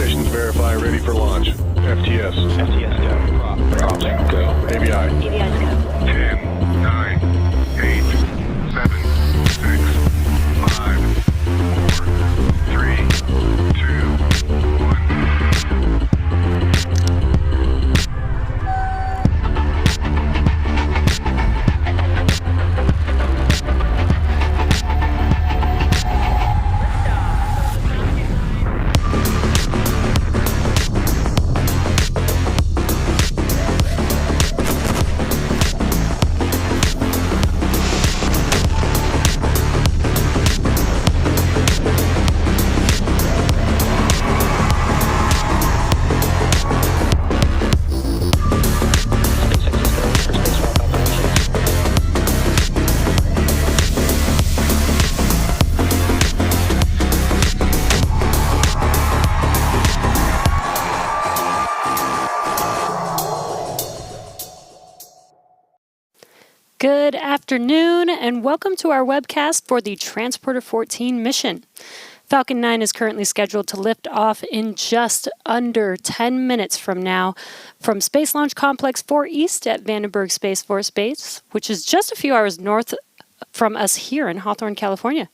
Conditions verify ready for launch. FTS. FTS go. Props go. ABI. ABI's go. 10, 9, 8, 7, 6, 5, 4, 3, 2, 1. Good afternoon and welcome to our webcast for the Transporter 14 mission. Falcon 9 is currently scheduled to lift off in just under 10 minutes from now from Space Launch Complex 4 East at Vandenberg Space Force Base, which is just a few hours north from us here in Hawthorne, California.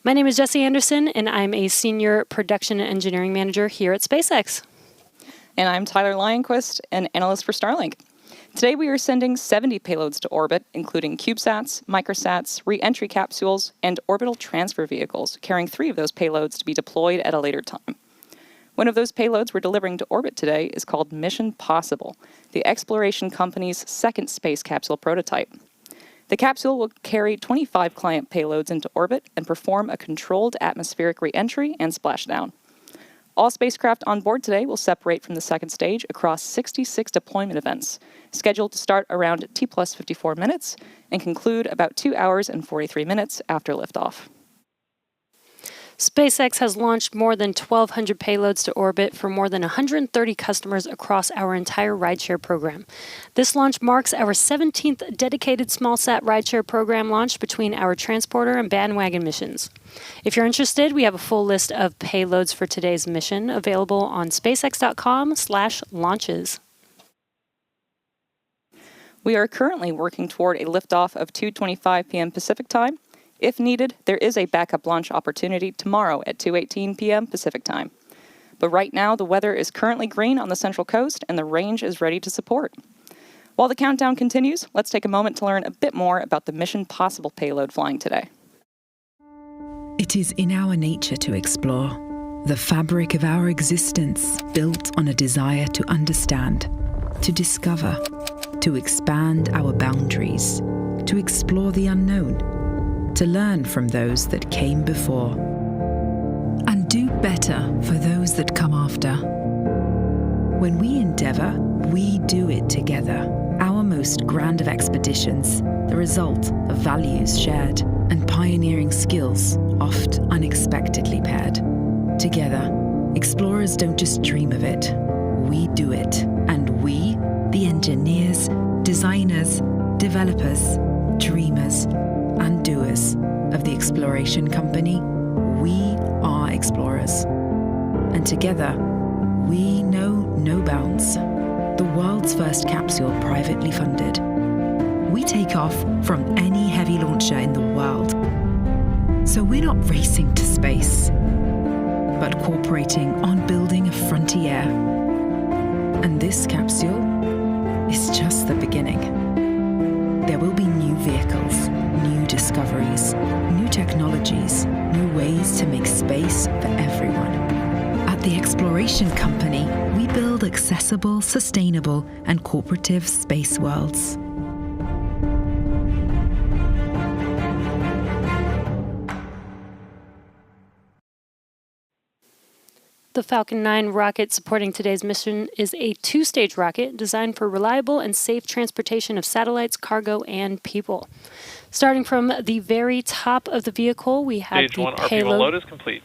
My name is Jesse Anderson and I'm a Senior Production and Engineering Manager here at SpaceX. And I'm Tyler Lionquist, an analyst for Starlink. Today we are sending 70 payloads to orbit, including CubeSats, microsats, re-entry capsules, and orbital transfer vehicles, carrying 3 of those payloads to be deployed at a later time. One of those payloads we're delivering to orbit today is called Mission Possible, the exploration company's second space capsule prototype. The capsule will carry 25 client payloads into orbit and perform a controlled atmospheric re-entry and splashdown. All spacecraft on board today will separate from the second stage across 66 deployment events, scheduled to start around T plus 54 minutes and conclude about 2 hours and 43 minutes after liftoff. SpaceX has launched more than 1,200 payloads to orbit for more than 130 customers across our entire rideshare program. This launch marks our 17th dedicated smallsat rideshare program launch between our transporter and bandwagon missions. If you're interested, we have a full list of payloads for today's mission available on spacex.com/launches. We are currently working toward a liftoff of 2:25 p.m. Pacific Time. If needed, there is a backup launch opportunity tomorrow at 2:18 p.m. Pacific Time. But right now, the weather is currently green on the Central Coast and the range is ready to support. While the countdown continues, let's take a moment to learn a bit more about the Mission Possible payload flying today. It is in our nature to explore, the fabric of our existence built on a desire to understand, to discover, to expand our boundaries, to explore the unknown, to learn from those that came before, and do better for those that come after. When we endeavour, we do it together. Our most grand of expeditions, the result of values shared and pioneering skills oft unexpectedly paired. Together, explorers don't just dream of it, we do it. And we, the engineers, designers, developers, dreamers, and doers of the exploration company, we are explorers. And together, we know no bounds. The world's first capsule privately funded. We take off from any heavy launcher in the world. So we're not racing to space, but cooperating on building a frontier. And this capsule is just the beginning. There will be new vehicles, new discoveries, new technologies, new ways to make space for everyone. At the Exploration Company, we build accessible, sustainable, and cooperative space worlds. The Falcon 9 rocket supporting today's mission is a 2-stage rocket designed for reliable and safe transportation of satellites, cargo, and people. Starting from the very top of the vehicle, we have Stage the 1 RP payload. load is complete.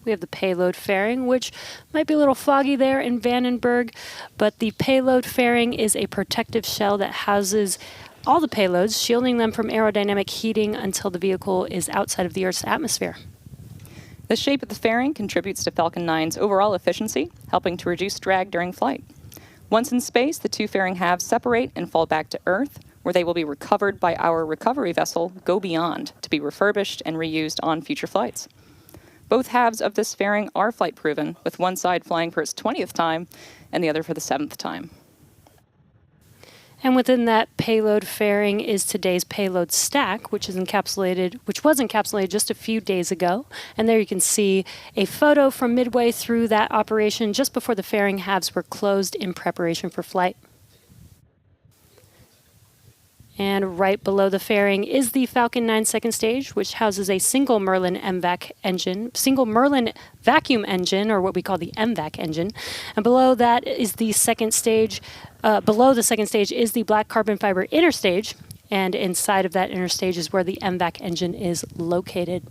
We have the payload fairing, which might be a little foggy there in Vandenberg, but the payload fairing is a protective shell that houses all the payloads, shielding them from aerodynamic heating until the vehicle is outside of the Earth's atmosphere. The shape of the fairing contributes to Falcon 9's overall efficiency, helping to reduce drag during flight. Once in space, the two fairing halves separate and fall back to Earth, where they will be recovered by our recovery vessel, Go Beyond, to be refurbished and reused on future flights. Both halves of this fairing are flight-proven, with one side flying for its 20th time and the other for the 7th time. And within that payload fairing is today's payload stack, which was encapsulated just a few days ago. And there you can see a photo from midway through that operation just before the fairing halves were closed in preparation for flight. And right below the fairing is the Falcon 9 second stage, which houses a single Merlin vacuum engine, or what we call the MVAC engine. And below that is the second stage. Below the second stage is the black carbon fiber inner stage, and inside of that inner stage is where the MVAC engine is located.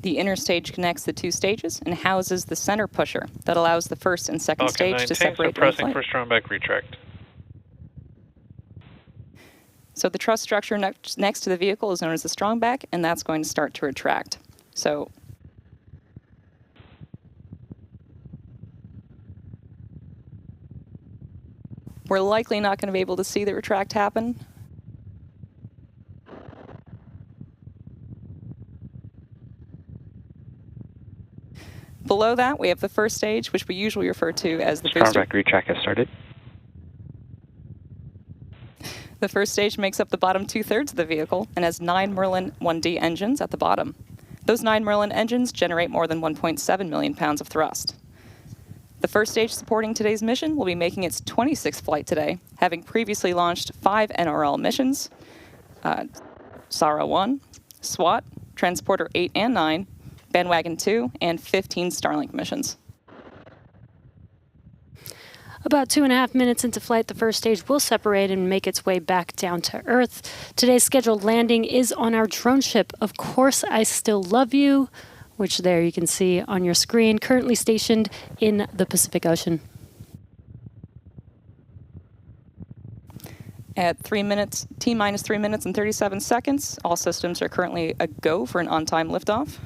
The inner stage connects the two stages and houses the center pusher that allows the first and second stage to separate during pressing flight. for strongback retract. So the truss structure next to the vehicle is known as the strongback, and that's going to start to retract. So we're likely not going to be able to see the retract happen. Below that, we have the first stage, which we usually refer to as the booster. Strongback retract has started. The first stage makes up the bottom 2/3 of the vehicle and has 9 Merlin 1D engines at the bottom. Those 9 Merlin engines generate more than 1.7 million pounds of thrust. The first stage supporting today's mission will be making its 26th flight today, having previously launched 5 NRL missions, SARA-1, SWAT, Transporter 8 and 9, Bandwagon 2, and 15 Starlink missions. About 2.5 minutes into flight, the first stage will separate and make its way back down to Earth. Today's scheduled landing is on our drone ship, Of Course I Still Love You, which there you can see on your screen, currently stationed in the Pacific Ocean. At 3 minutes, T-minus 3 minutes and 37 seconds, all systems are currently a go for an on-time liftoff.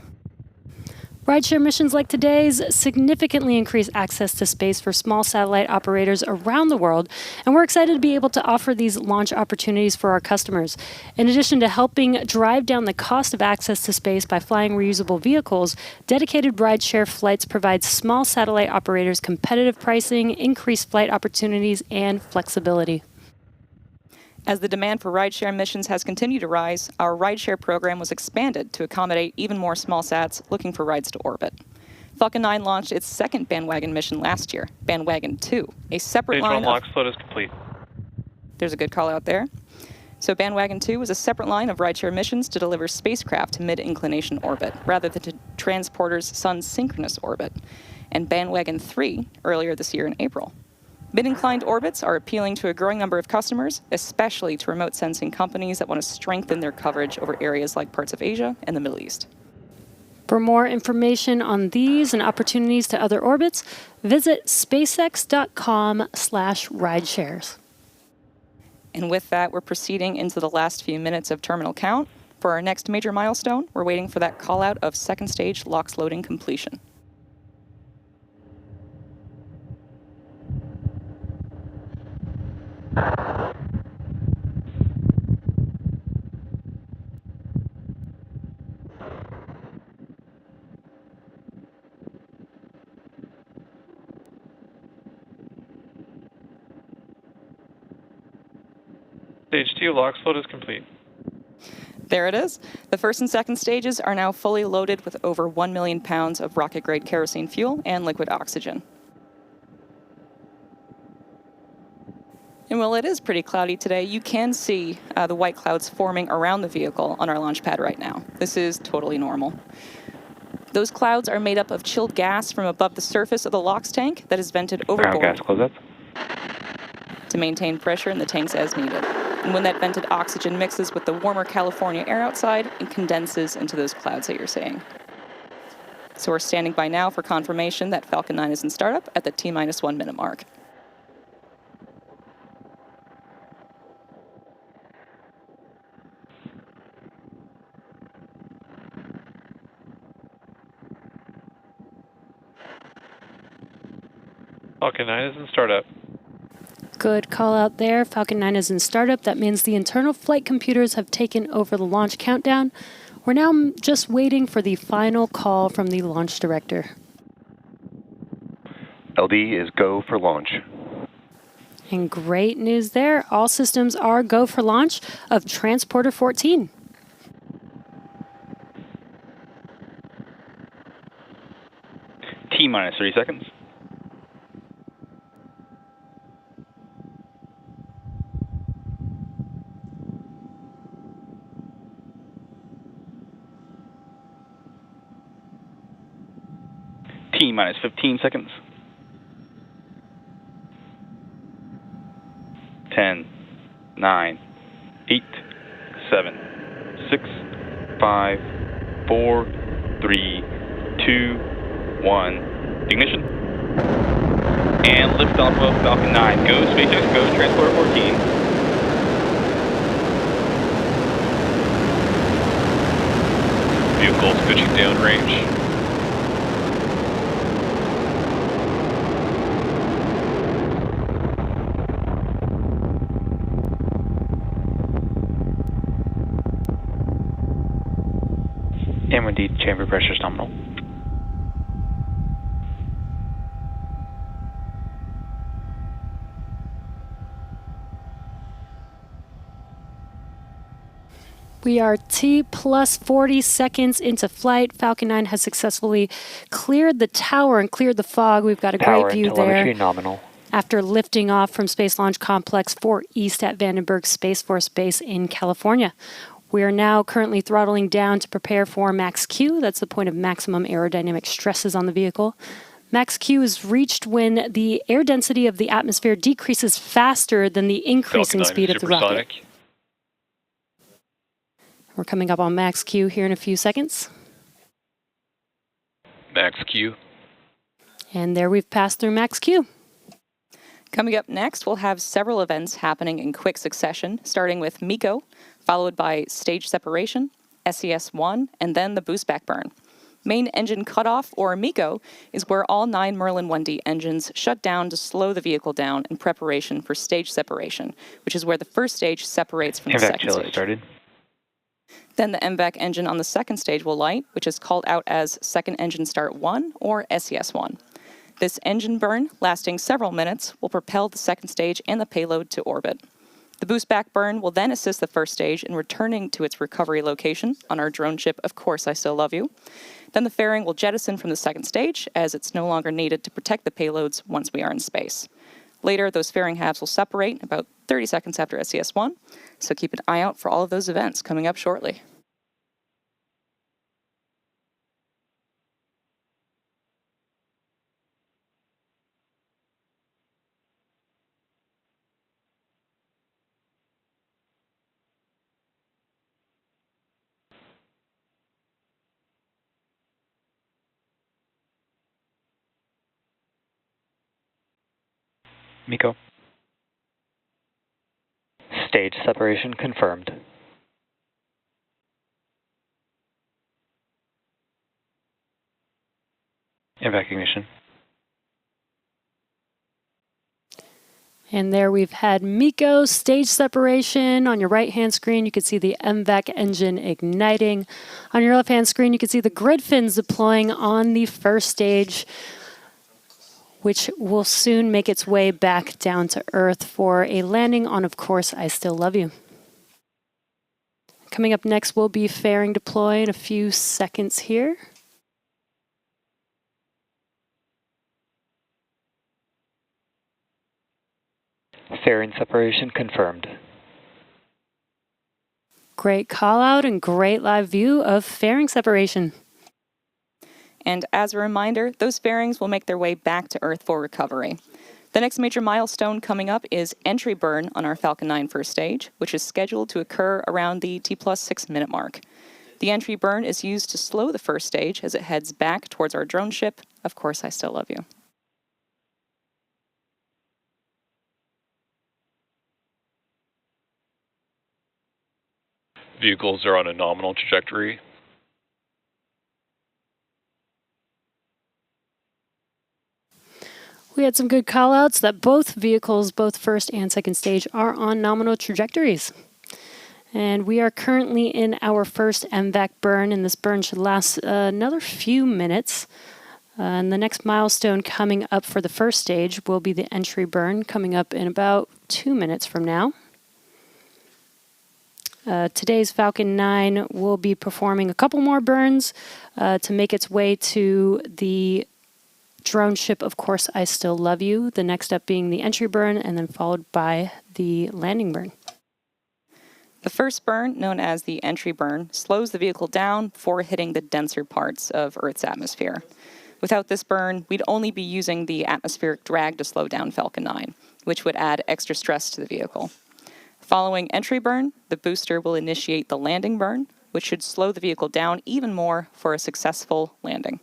Rideshare missions like today's significantly increase access to space for small satellite operators around the world, and we're excited to be able to offer these launch opportunities for our customers. In addition to helping drive down the cost of access to space by flying reusable vehicles, dedicated rideshare flights provide small satellite operators competitive pricing, increased flight opportunities, and flexibility. As the demand for rideshare missions has continued to rise, our rideshare program was expanded to accommodate even more small sats looking for rides to orbit. Falcon 9 launched its second Bandwagon mission last year, Bandwagon 2, a separate line Stage 1 lock float is complete. There's a good call out there. So Bandwagon 2 was a separate line of rideshare missions to deliver spacecraft to mid-inclination orbit, rather than to transporters' sun synchronous orbit, and Bandwagon 3 earlier this year in April. Mid-inclined orbits are appealing to a growing number of customers, especially to remote sensing companies that want to strengthen their coverage over areas like parts of Asia and the Middle East. For more information on these and opportunities to other orbits, visit spacex.com/rideshares. And with that, we're proceeding into the last few minutes of terminal count. For our next major milestone, we're waiting for that call out of second stage LOX loading completion. Stage 2 lock float is complete. There it is. The first and second stages are now fully loaded with over 1 million pounds of rocket-grade kerosene fuel and liquid oxygen. And while it is pretty cloudy today, you can see the white clouds forming around the vehicle on our launch pad right now. This is totally normal. Those clouds are made up of chilled gas from above the surface of the LOX tank that is vented overboard Ground gas closeups. to maintain pressure in the tanks as needed. And when that vented oxygen mixes with the warmer California air outside, it condenses into those clouds that you're seeing. So we're standing by now for confirmation that Falcon 9 is in startup at the T-minus 1 minute mark. Falcon 9 is in startup. Good call out there. Falcon 9 is in startup. That means the internal flight computers have taken over the launch countdown. We're now just waiting for the final call from the launch director. LD is go for launch. And great news there. All systems are go for launch of Transporter 14. T minus 30 seconds. T minus 15 seconds. 10, 9, 8, 7, 6, 5, 4, 3, 2, 1. Ignition. And liftoff of Falcon 9. Go SpaceX, go Transporter 14. Vehicles pitching downrange. M1D chamber pressure is nominal. We are T plus 40 seconds into flight. Falcon 9 has successfully cleared the tower and cleared the fog. We've got a Power great and view telemetry there. nominal. After lifting off from Space Launch Complex 4 East at Vandenberg Space Force Base in California. We are now currently throttling down to prepare for max Q. That's the point of maximum aerodynamic stresses on the vehicle. Max Q is reached when the air density of the atmosphere decreases faster than the increasing speed of the rocket. We're coming up on max Q here in a few seconds. Max Q. And there we've passed through max Q. Coming up next, we'll have several events happening in quick succession, starting with MECO, followed by stage separation, SES-1, and then the boost back burn. Main engine cutoff, or MECO, is where all 9 Merlin 1D engines shut down to slow the vehicle down in preparation for stage separation, which is where the first stage separates from the second stage. Started. Then the MVAC engine on the second stage will light, which is called out as Second Engine Start 1, or SES-1. This engine burn, lasting several minutes, will propel the second stage and the payload to orbit. The boost back burn will then assist the first stage in returning to its recovery location on our drone ship, Of Course I Still Love You. Then the fairing will jettison from the second stage, as it's no longer needed to protect the payloads once we are in space. Later, those fairing halves will separate about 30 seconds after SES-1, so keep an eye out for all of those events coming up shortly. MECO. Stage separation confirmed. MVAC ignition. And there we've had MECO stage separation. On your right-hand screen, you can see the MVAC engine igniting. On your left-hand screen, you can see the grid fins deploying on the first stage, which will soon make its way back down to Earth for a landing on Of Course I Still Love You. Coming up next will be fairing deploy in a few seconds here. Fairing separation confirmed. Great call out and great live view of fairing separation. And as a reminder, those fairings will make their way back to Earth for recovery. The next major milestone coming up is entry burn on our Falcon 9 first stage, which is scheduled to occur around the T plus 6 minute mark. The entry burn is used to slow the first stage as it heads back towards our drone ship, Of Course I Still Love You. Vehicles are on a nominal trajectory. We had some good callouts that both vehicles, both first and second stage, are on nominal trajectories. And we are currently in our first MVAC burn, and this burn should last another few minutes. And the next milestone coming up for the first stage will be the entry burn, coming up in about 2 minutes from now. Today's Falcon 9 will be performing a couple more burns to make its way to the drone ship, Of Course I Still Love You, the next up being the entry burn, and then followed by the landing burn. The first burn, known as the entry burn, slows the vehicle down before hitting the denser parts of Earth's atmosphere. Without this burn, we'd only be using the atmospheric drag to slow down Falcon 9, which would add extra stress to the vehicle. Following entry burn, the booster will initiate the landing burn, which should slow the vehicle down even more for a successful landing.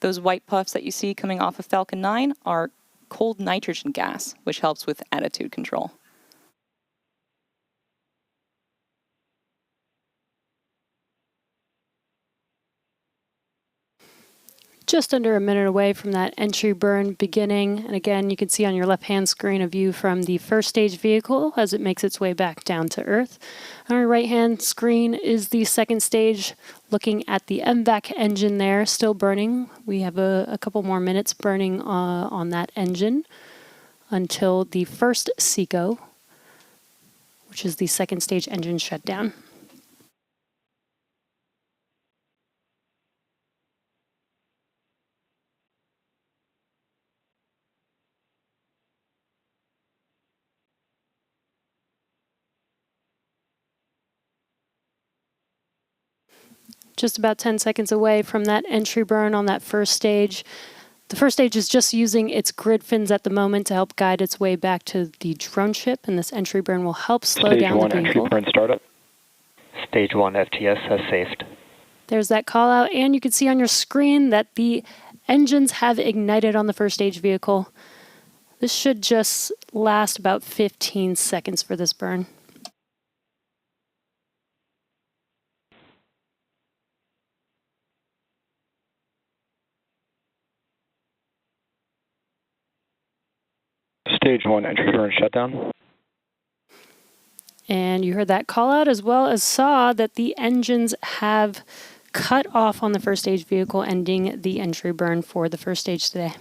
Those white puffs that you see coming off of Falcon 9 are cold nitrogen gas, which helps with attitude control. Just under a minute away from that entry burn beginning. And again, you can see on your left-hand screen a view from the first stage vehicle as it makes its way back down to Earth. On our right-hand screen is the second stage, looking at the MVAC engine there, still burning. We have a couple more minutes burning on that engine until the first SECO, which is the second stage engine shutdown. Just about 10 seconds away from that entry burn on that first stage. The first stage is just using its grid fins at the moment to help guide its way back to the drone ship, and this entry burn will help slow down the vehicle. Stage 1 entry burn startup. Stage 1 FTS has saved. There's that call out, and you can see on your screen that the engines have ignited on the first stage vehicle. This should just last about 15 seconds for this burn. Stage 1 entry burn shutdown. And you heard that call out, as well as saw that the engines have cut off on the first stage vehicle, ending the entry burn for the first stage today.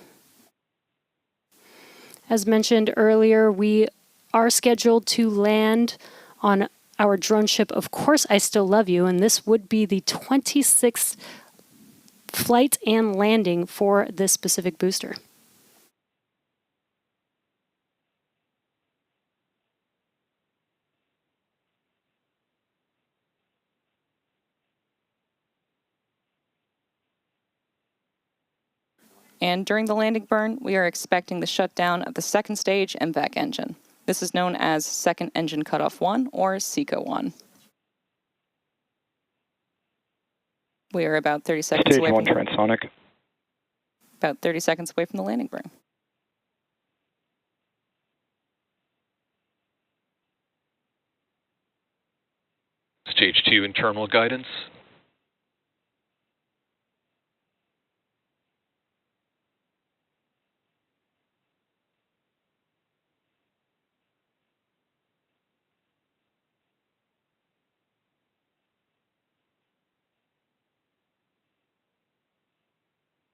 As mentioned earlier, we are scheduled to land on our drone ship, Of Course I Still Love You, and this would be the 26th flight and landing for this specific booster. And during the landing burn, we are expecting the shutdown of the second stage MVAC engine. This is known as Second Engine Cutoff 1, or SECO 1. We are about 30 seconds Stage away 1 from transonic. about 30 seconds away from the landing burn. Stage 2 internal guidance.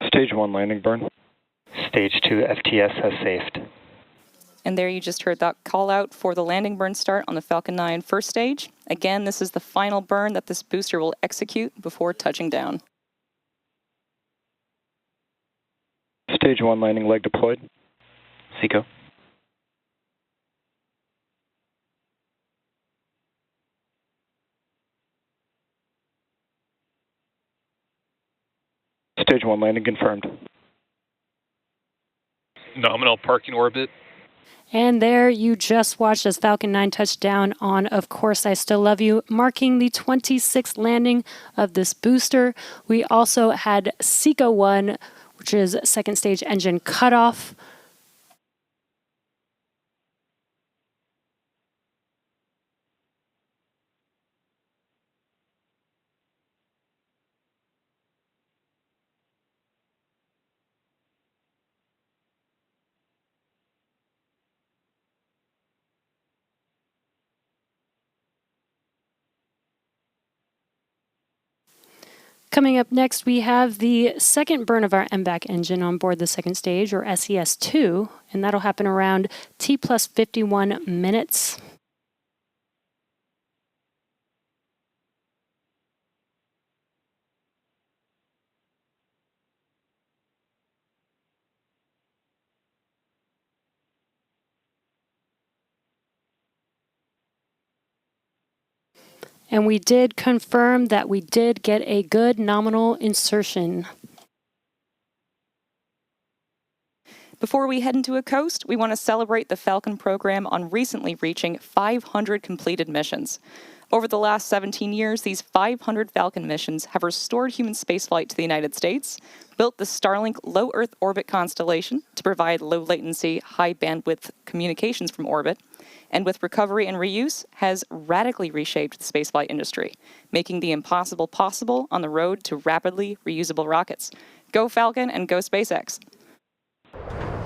Stage 1 landing burn. Stage 2 FTS has saved. And there you just heard that call out for the landing burn start on the Falcon 9 first stage. Again, this is the final burn that this booster will execute before touching down. Stage 1 landing leg deployed. SECO. Stage 1 landing confirmed. Nominal parking orbit. And there you just watched as Falcon 9 touched down on Of Course I Still Love You, marking the 26th landing of this booster. We also had SECO 1, which is second stage engine cutoff. Coming up next, we have the second burn of our MVAC engine on board the second stage, or SES-2, and that'll happen around T plus 51 minutes. And we did confirm that we did get a good nominal insertion. Before we head into a coast, we want to celebrate the Falcon program on recently reaching 500 completed missions. Over the last 17 years, these 500 Falcon missions have restored human spaceflight to the United States, built the Starlink low Earth orbit constellation to provide low latency, high bandwidth communications from orbit, and with recovery and reuse, has radically reshaped the spaceflight industry, making the impossible possible on the road to rapidly reusable rockets. Go Falcon and go SpaceX.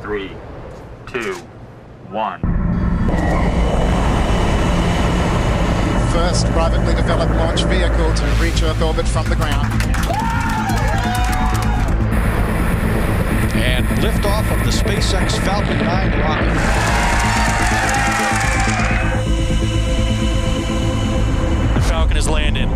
3, 2, 1. First privately developed launch vehicle to reach Earth orbit from the ground. And liftoff of the SpaceX Falcon 9 rocket. The Falcon has landed.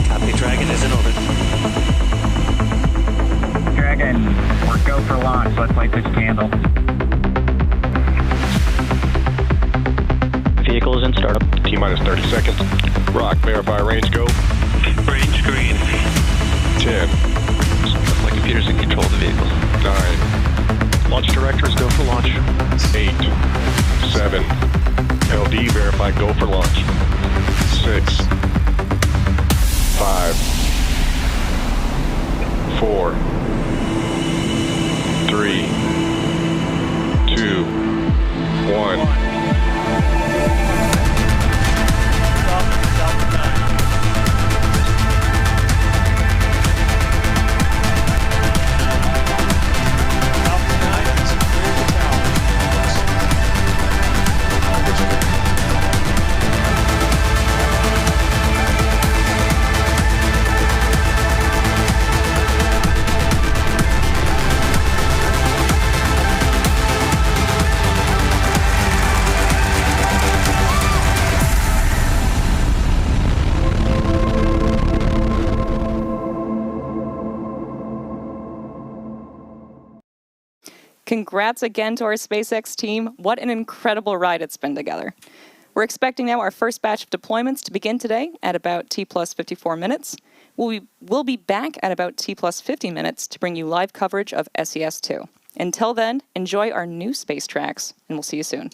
Copy, Dragon is in orbit. Dragon, we're go for launch. Let's light this candle. Vehicle is in startup. T-minus 30 seconds. Rock, verify range go. Range green. 10. My computer's in control of the vehicle. 9. Launch directors go for launch. 8. 7. LD, verify go for launch. 6. 5. 4. 3. 2. 1. Congrats again to our SpaceX team. What an incredible ride it's been together. We're expecting now our first batch of deployments to begin today at about T plus 54 minutes. We'll be back at about T plus 50 minutes to bring you live coverage of SES-2. Until then, enjoy our new space tracks, and we'll see you soon.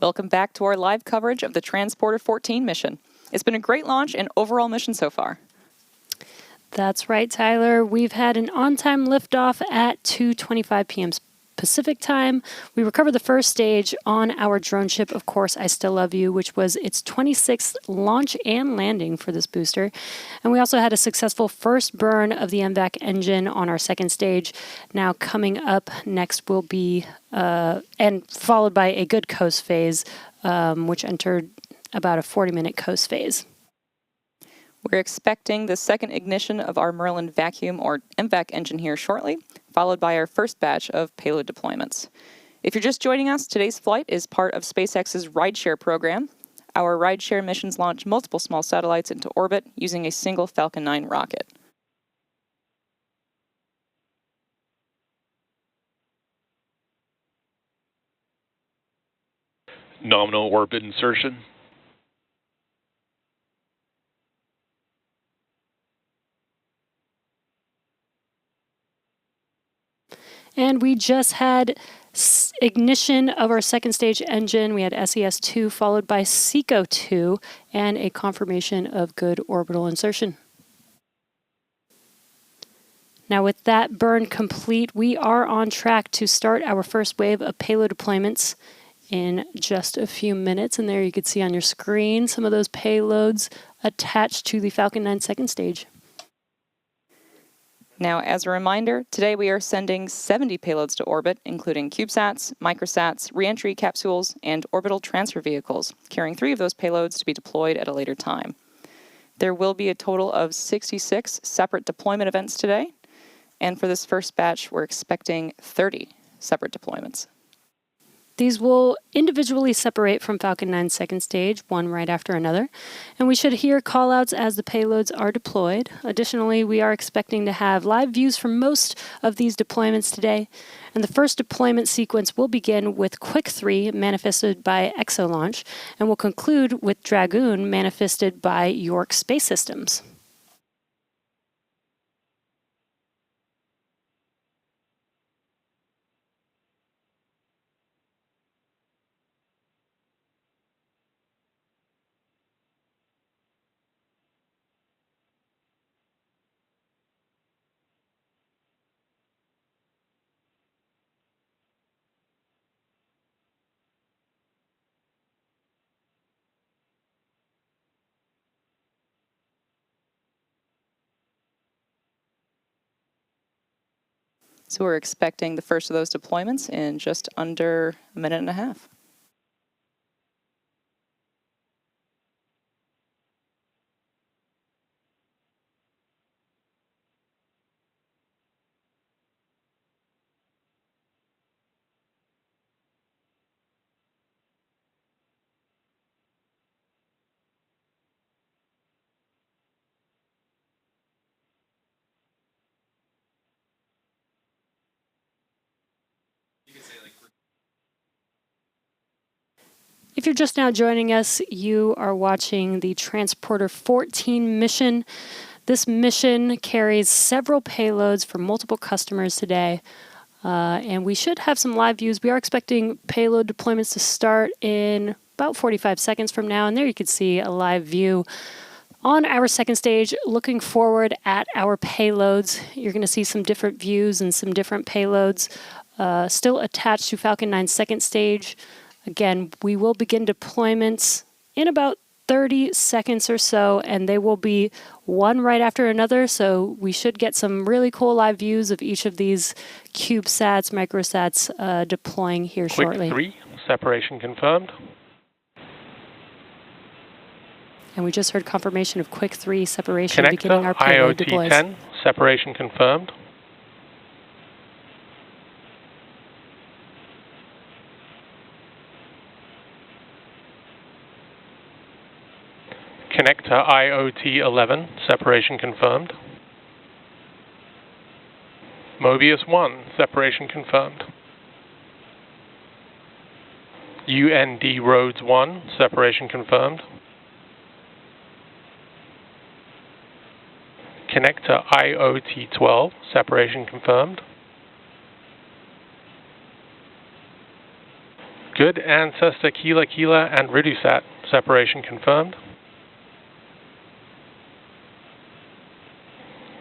Welcome back to our live coverage of the Transporter 14 mission. It's been a great launch and overall mission so far. That's right, Tyler. We've had an on-time liftoff at 2:25 p.m. Pacific time. We recovered the first stage on our drone ship, Of Course I Still Love You, which was its 26th launch and landing for this booster. And we also had a successful first burn of the MVAC engine on our second stage. Now coming up next will be, and followed by a good coast phase, which entered about a 40-minute coast phase. We're expecting the second ignition of our Merlin vacuum or MVAC engine here shortly, followed by our first batch of payload deployments. If you're just joining us, today's flight is part of SpaceX's rideshare program. Our rideshare missions launch multiple small satellites into orbit using a single Falcon 9 rocket. Nominal orbit insertion. And we just had ignition of our second stage engine. We had SES-2 followed by SECO-2 and a confirmation of good orbital insertion. Now with that burn complete, we are on track to start our first wave of payload deployments in just a few minutes. And there you can see on your screen some of those payloads attached to the Falcon 9 second stage. Now, as a reminder, today we are sending 70 payloads to orbit, including CubeSats, microsats, reentry capsules, and orbital transfer vehicles, carrying 3 of those payloads to be deployed at a later time. There will be a total of 66 separate deployment events today, and for this first batch, we're expecting 30 separate deployments. These will individually separate from Falcon 9's second stage, one right after another, and we should hear callouts as the payloads are deployed. Additionally, we are expecting to have live views for most of these deployments today, and the first deployment sequence will begin with Quick 3, manifested by EXO Launch, and will conclude with Dragoon, manifested by York Space Systems. So we're expecting the first of those deployments in just under a minute and a half. If you're just now joining us, you are watching the Transporter 14 mission. This mission carries several payloads for multiple customers today, and we should have some live views. We are expecting payload deployments to start in about 45 seconds from now, and there you can see a live view on our second stage looking forward at our payloads. You're going to see some different views and some different payloads still attached to Falcon 9's second stage. Again, we will begin deployments in about 30 seconds or so, and they will be one right after another, so we should get some really cool live views of each of these CubeSats, microsats deploying here shortly. Quick 3, separation confirmed. And we just heard confirmation of Quick 3 separation beginning our Connector payload deploys. IoT-10, separation confirmed. Connector IoT-11, separation confirmed. Mobius 1, separation confirmed. UND Roads 1, separation confirmed. Connector IoT-12, separation confirmed. Good Ancestor Kila Kila and Ridusat, separation confirmed.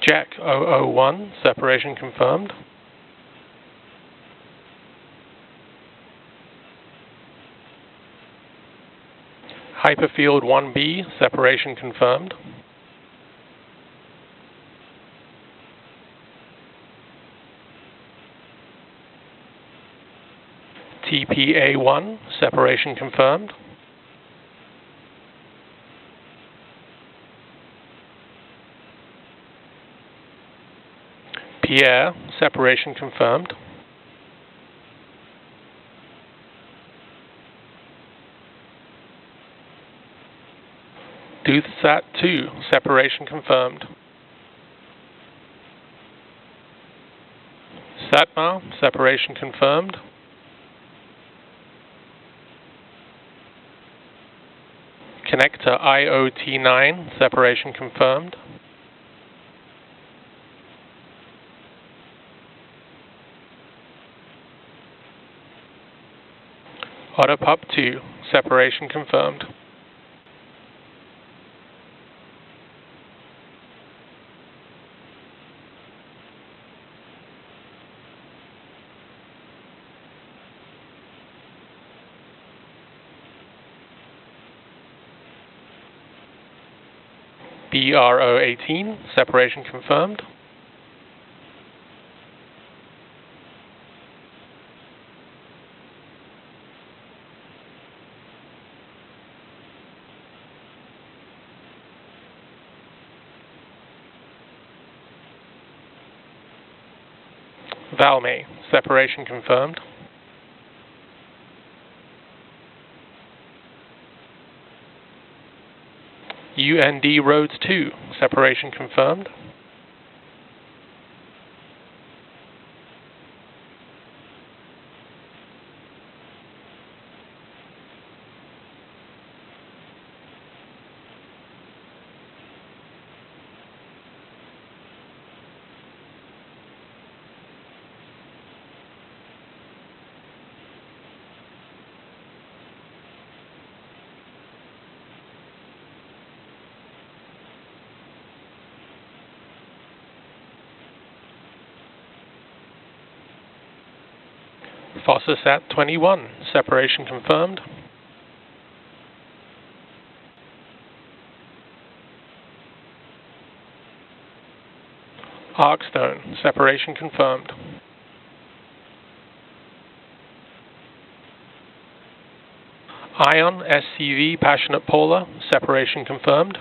Jack 001, separation confirmed. Hyperfield 1B, separation confirmed. TPA1, separation confirmed. Pierre, separation confirmed. WISeSat 2, separation confirmed. Satmar, separation confirmed. Connector IoT9, separation confirmed. Autopup 2, separation confirmed. BRO18, separation confirmed. Valme, separation confirmed. UND Roads 2, separation confirmed. WISeSat 21, separation confirmed. Arkstone, separation confirmed. Ion SCV Passionate Polar, separation confirmed.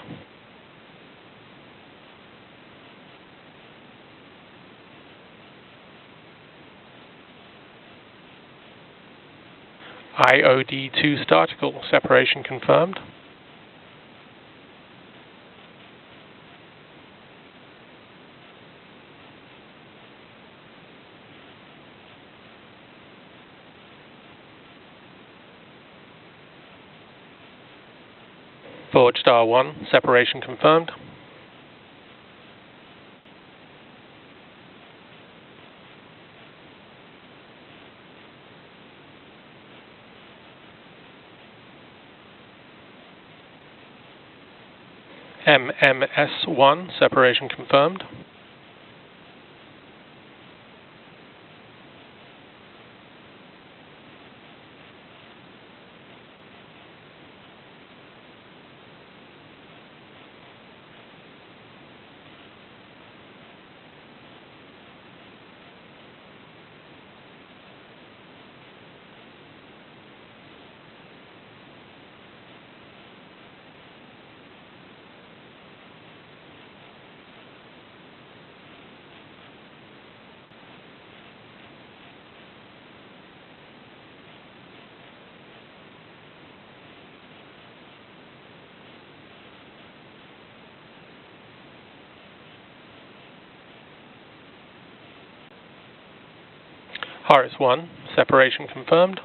IOD2 Startical, separation confirmed. Forge Star 1, separation confirmed. MMS1, separation confirmed. Horus 1, separation confirmed.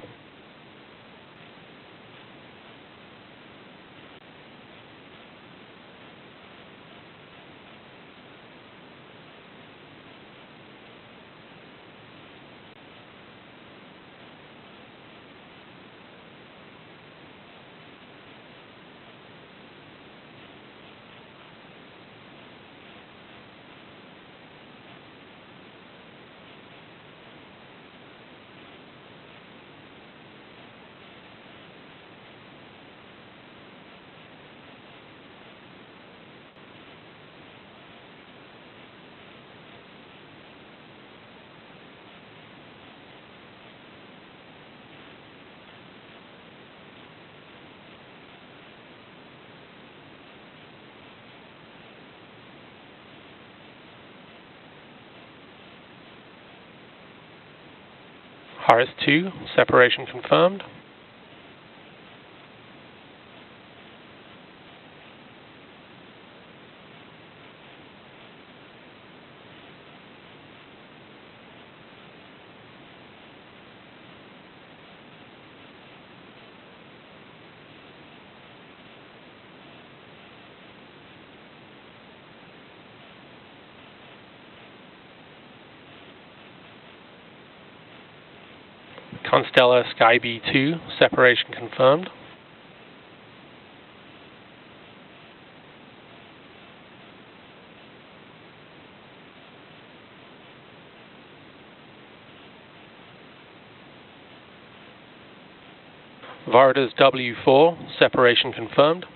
RS-2, separation confirmed. Constellar Sky B2, separation confirmed. Varda's W4, separation confirmed.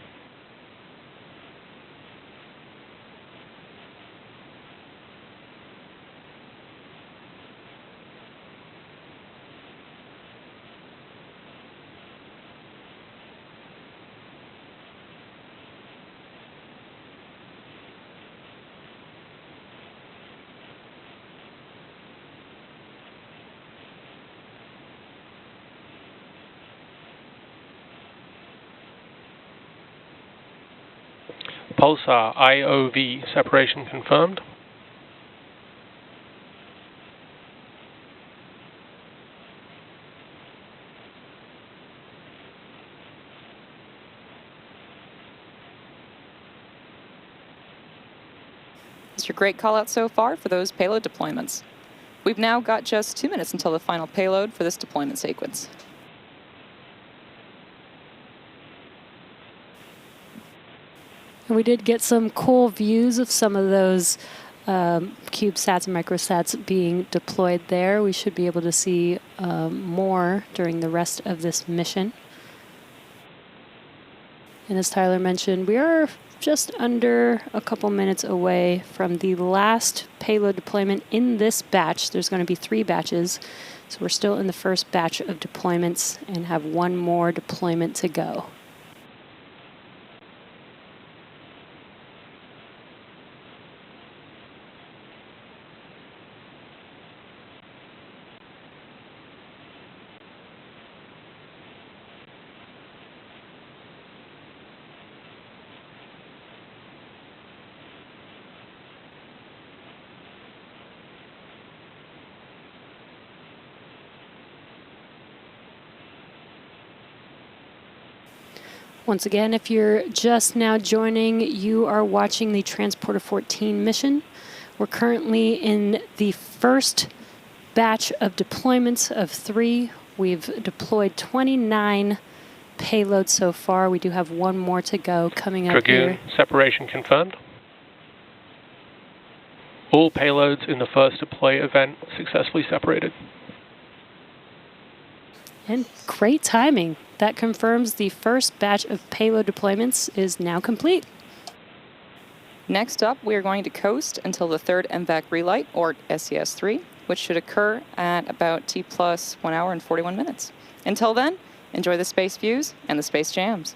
Pulsar IOV, separation confirmed. It's your great call out so far for those payload deployments. We've now got just 2 minutes until the final payload for this deployment sequence. And we did get some cool views of some of those CubeSats and microsats being deployed there. We should be able to see more during the rest of this mission. And as Tyler mentioned, we are just under a couple minutes away from the last payload deployment in this batch. There's going to be 3 batches, so we're still in the first batch of deployments and have one more deployment to go. Once again, if you're just now joining, you are watching the Transporter 14 mission. We're currently in the first batch of deployments of 3. We've deployed 29 payloads so far. We do have one more to go coming up Dragoon, here. separation confirmed. All payloads in the first deploy event successfully separated. And great timing. That confirms the first batch of payload deployments is now complete. Next up, we are going to coast until the third MVAC relight, or SES-3, which should occur at about T plus 1 hour and 41 minutes. Until then, enjoy the space views and the space jams.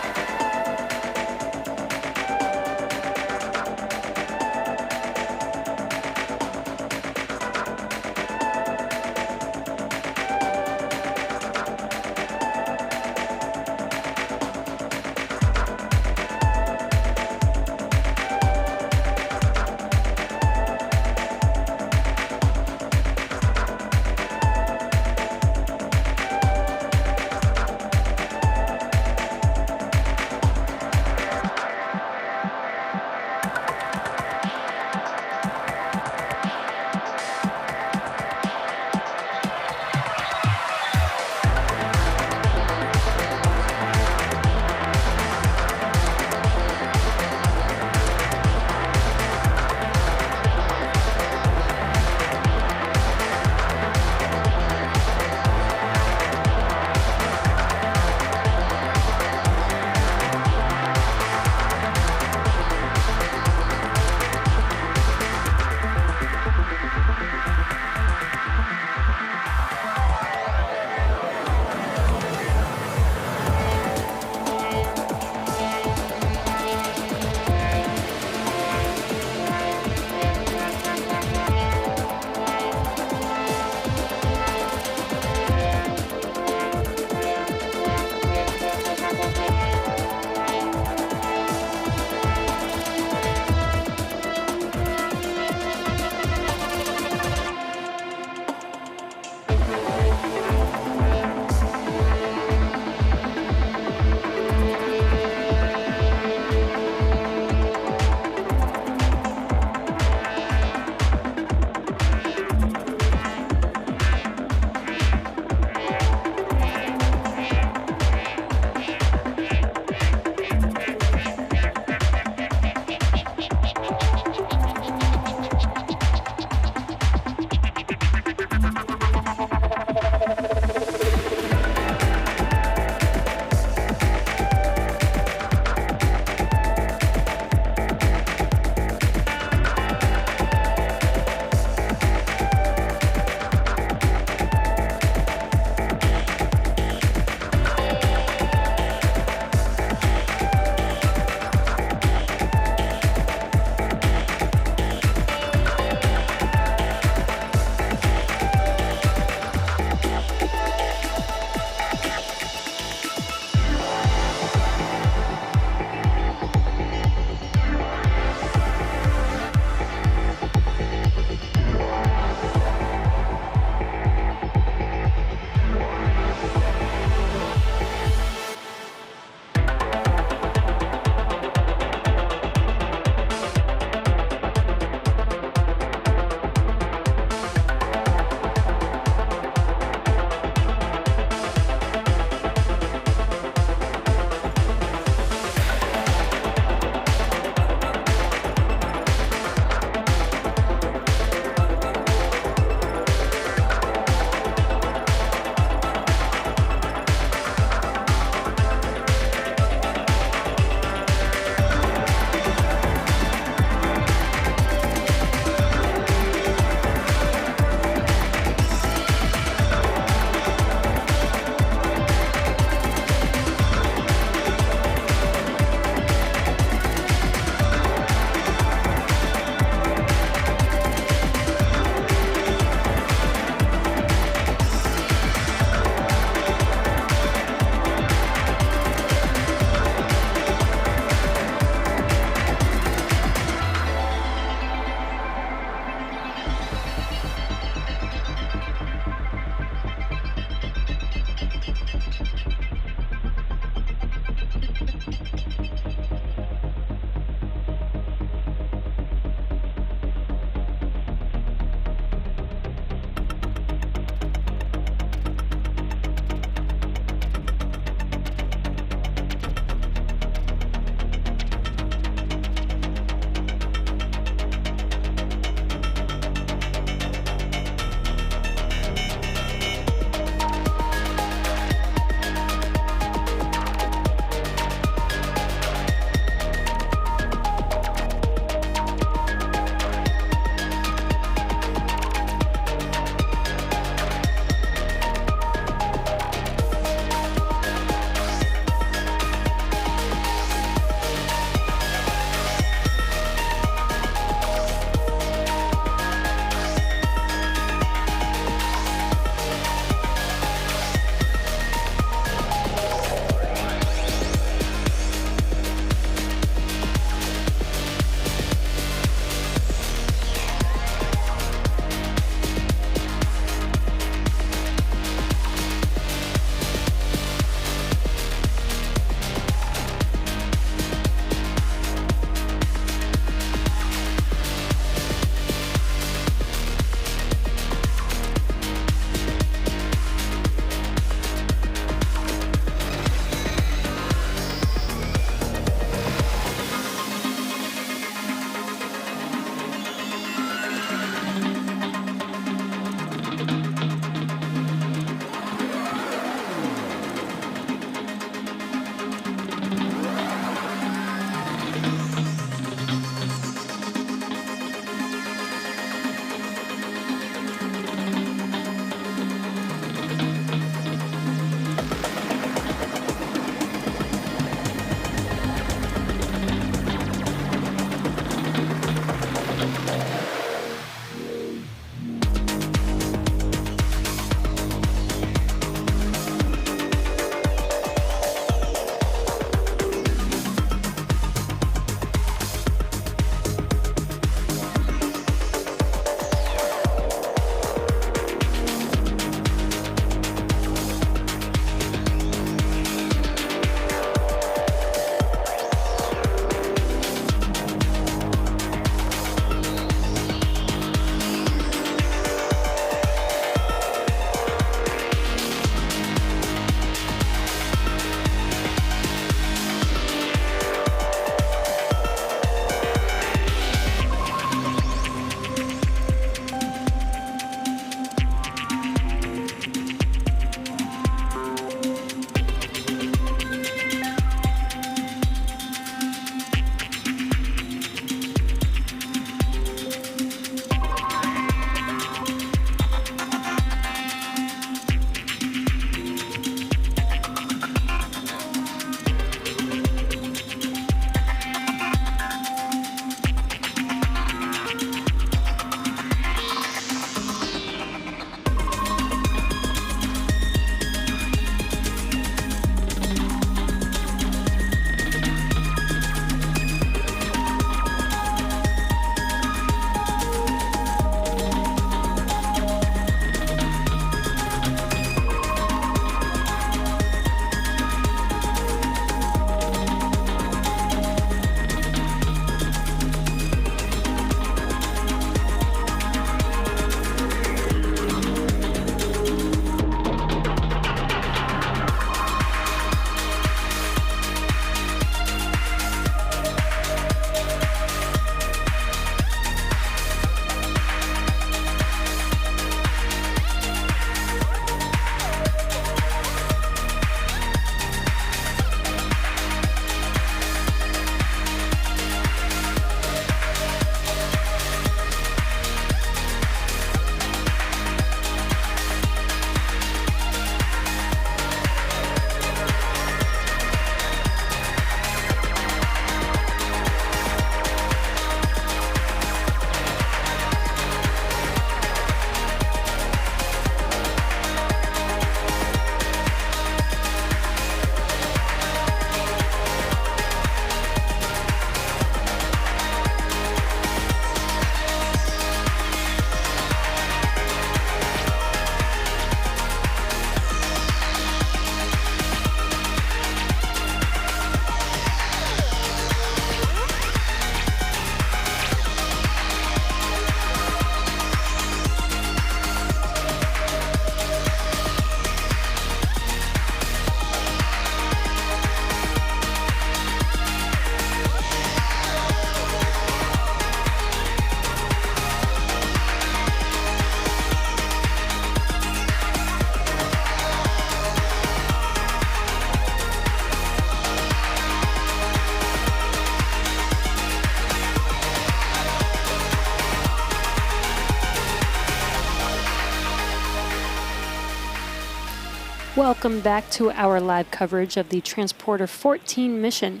Welcome back to our live coverage of the Transporter 14 mission.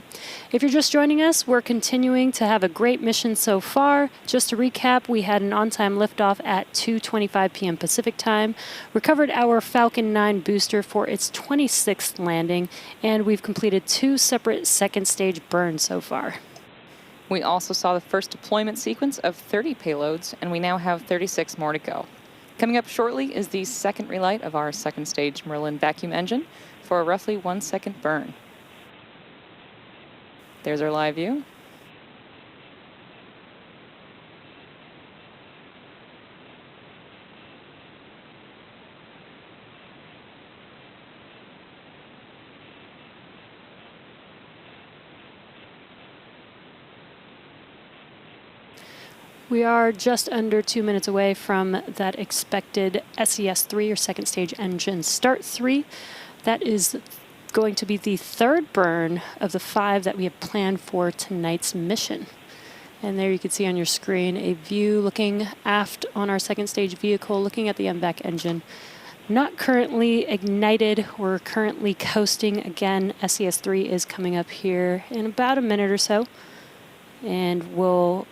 If you're just joining us, we're continuing to have a great mission so far. Just to recap, we had an on-time liftoff at 2:25 p.m. Pacific time, recovered our Falcon 9 booster for its 26th landing, and we've completed 2 separate second stage burns so far. We also saw the first deployment sequence of 30 payloads, and we now have 36 more to go. Coming up shortly is the second relight of our second stage Merlin vacuum engine for a roughly 1 second burn. There's our live view. We are just under 2 minutes away from that expected SES-3 or second stage engine start 3. That is going to be the third burn of the 5 that we have planned for tonight's mission. And there you can see on your screen a view looking aft on our second stage vehicle, looking at the MVAC engine. Not currently ignited, we're currently coasting. Again, SES-3 is coming up here in about a minute or so. And we'll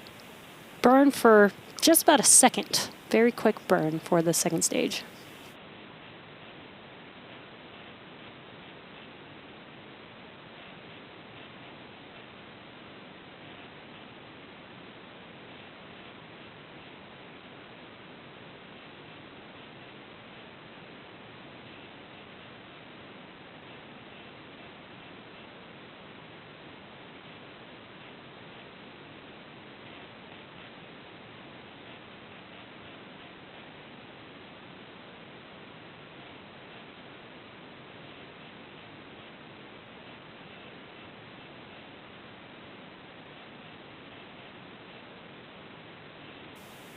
burn for just about a second. Very quick burn for the second stage.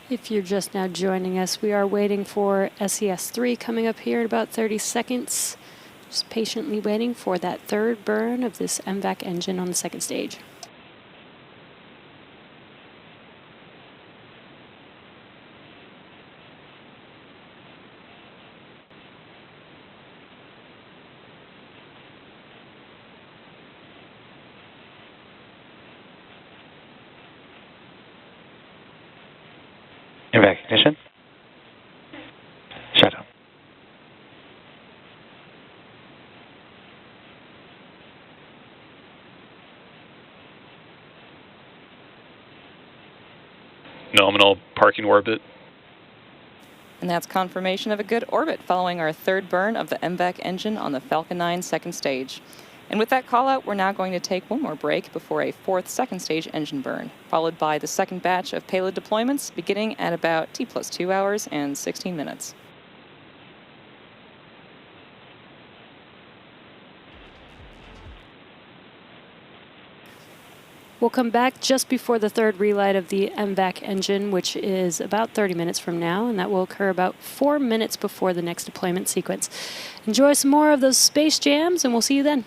If you're just now joining us, we are waiting for SES-3 coming up here in about 30 seconds. Just patiently waiting for that third burn of this MVAC engine on the second stage. MVAC ignition. Shutdown. Nominal parking orbit. And that's confirmation of a good orbit following our third burn of the MVAC engine on the Falcon 9 second stage. And with that call out, we're now going to take one more break before a fourth second stage engine burn, followed by the second batch of payload deployments beginning at about T+2 hours and 16 minutes. We'll come back just before the third relight of the MVAC engine, which is about 30 minutes from now, and that will occur about 4 minutes before the next deployment sequence. Enjoy some more of those space jams, and we'll see you then.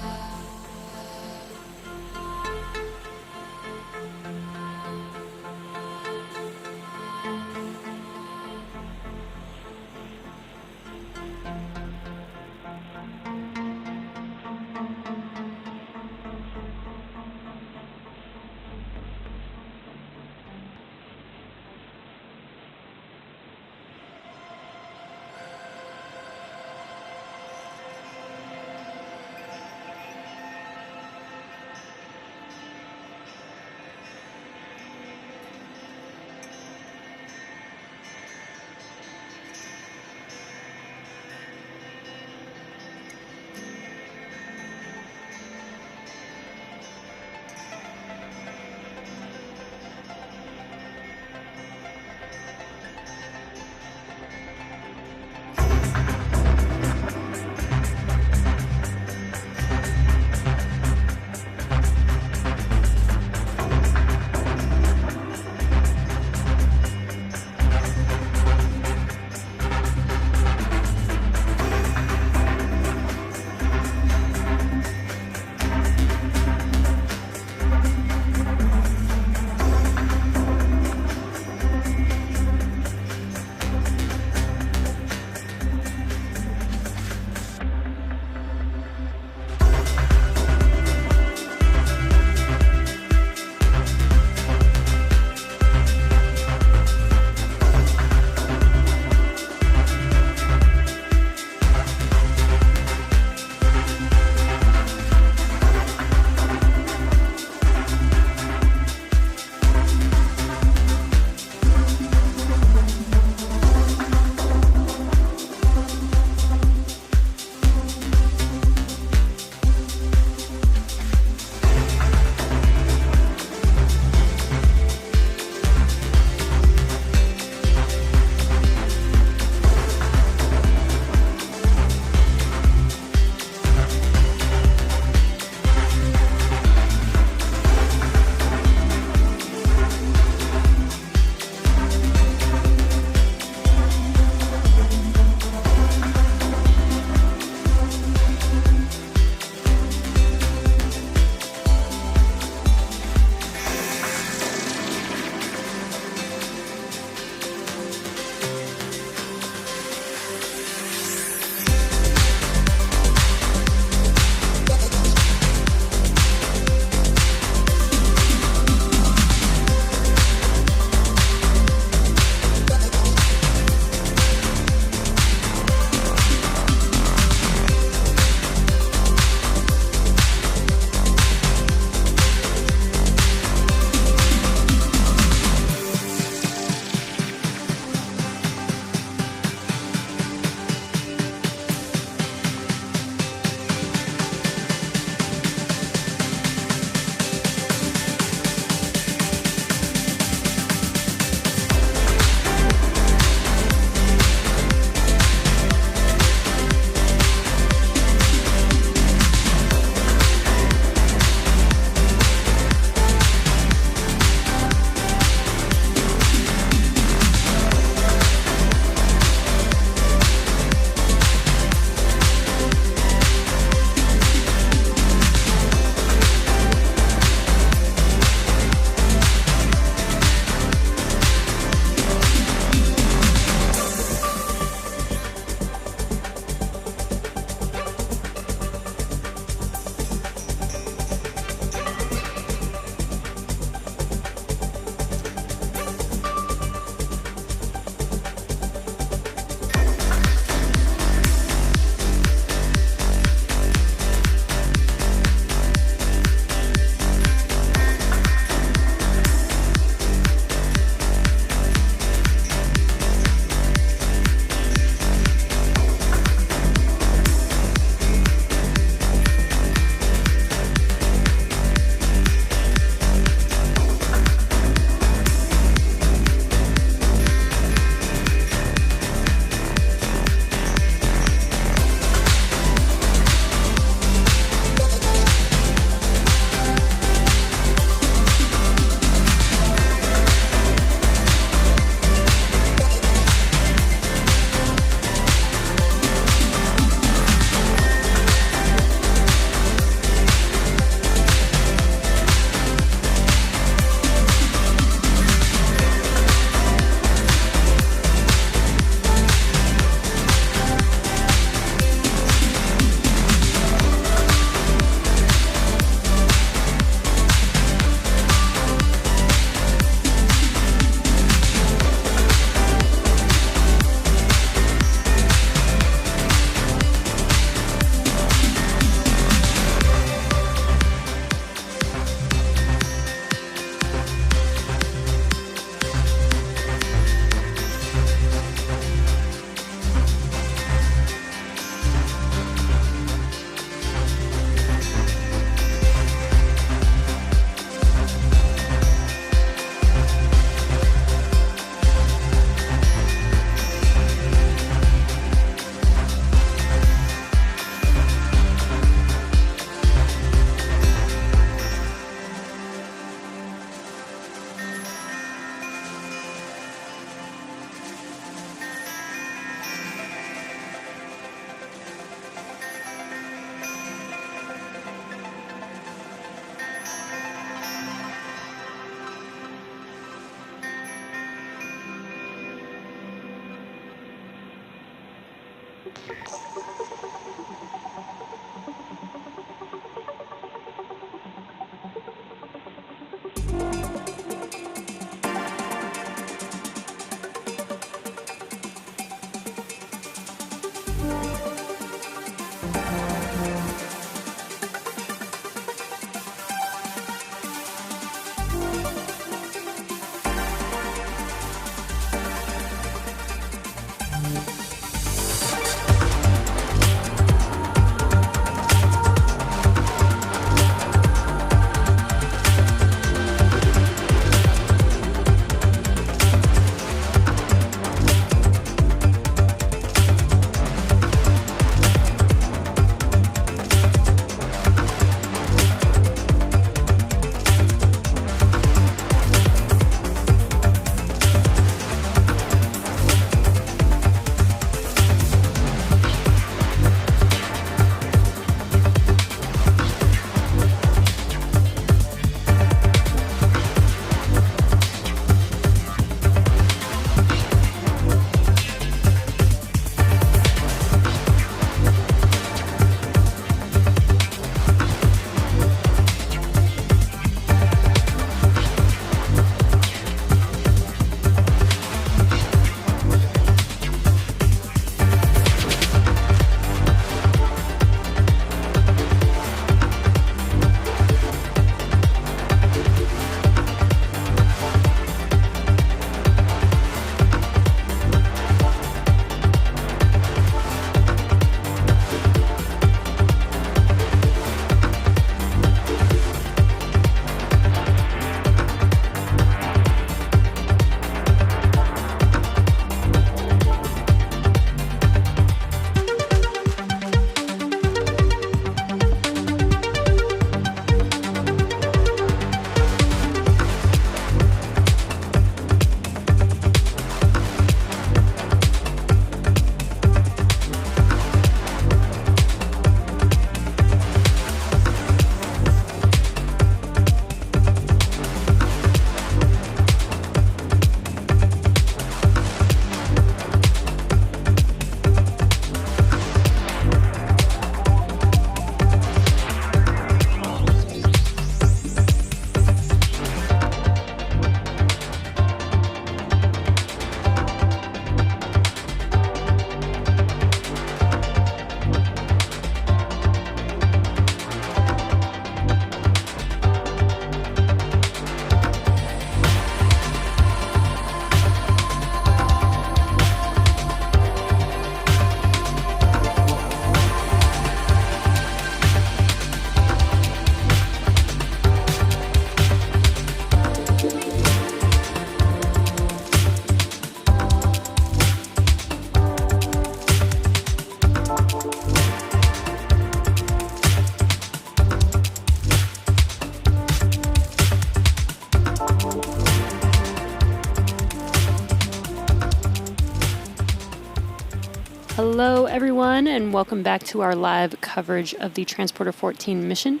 Hello, everyone, and welcome back to our live coverage of the Transporter 14 mission.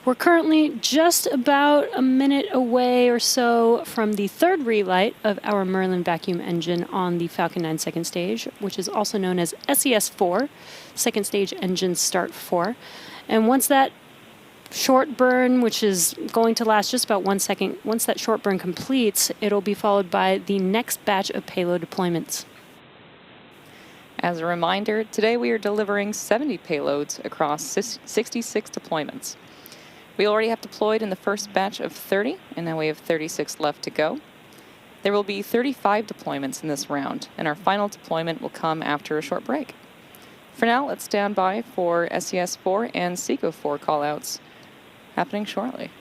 We're currently just about a minute away or so from the third relight of our Merlin vacuum engine on the Falcon 9 second stage, which is also known as SES-4, second stage engine start 4. And once that short burn, which is going to last just about 1 second, once that short burn completes, it'll be followed by the next batch of payload deployments. As a reminder, today we are delivering 70 payloads across 66 deployments. We already have deployed in the first batch of 30, and now we have 36 left to go. There will be 35 deployments in this round, and our final deployment will come after a short break. For now, let's stand by for SES-4 and SECO-4 callouts happening shortly.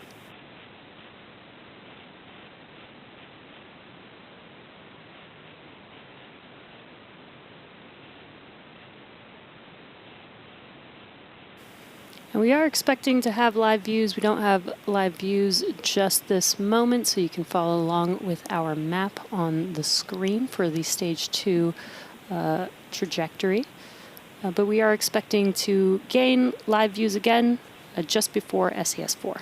And we are expecting to have live views. We don't have live views just this moment, so you can follow along with our map on the screen for the Stage 2 trajectory. But we are expecting to gain live views again just before SES-4.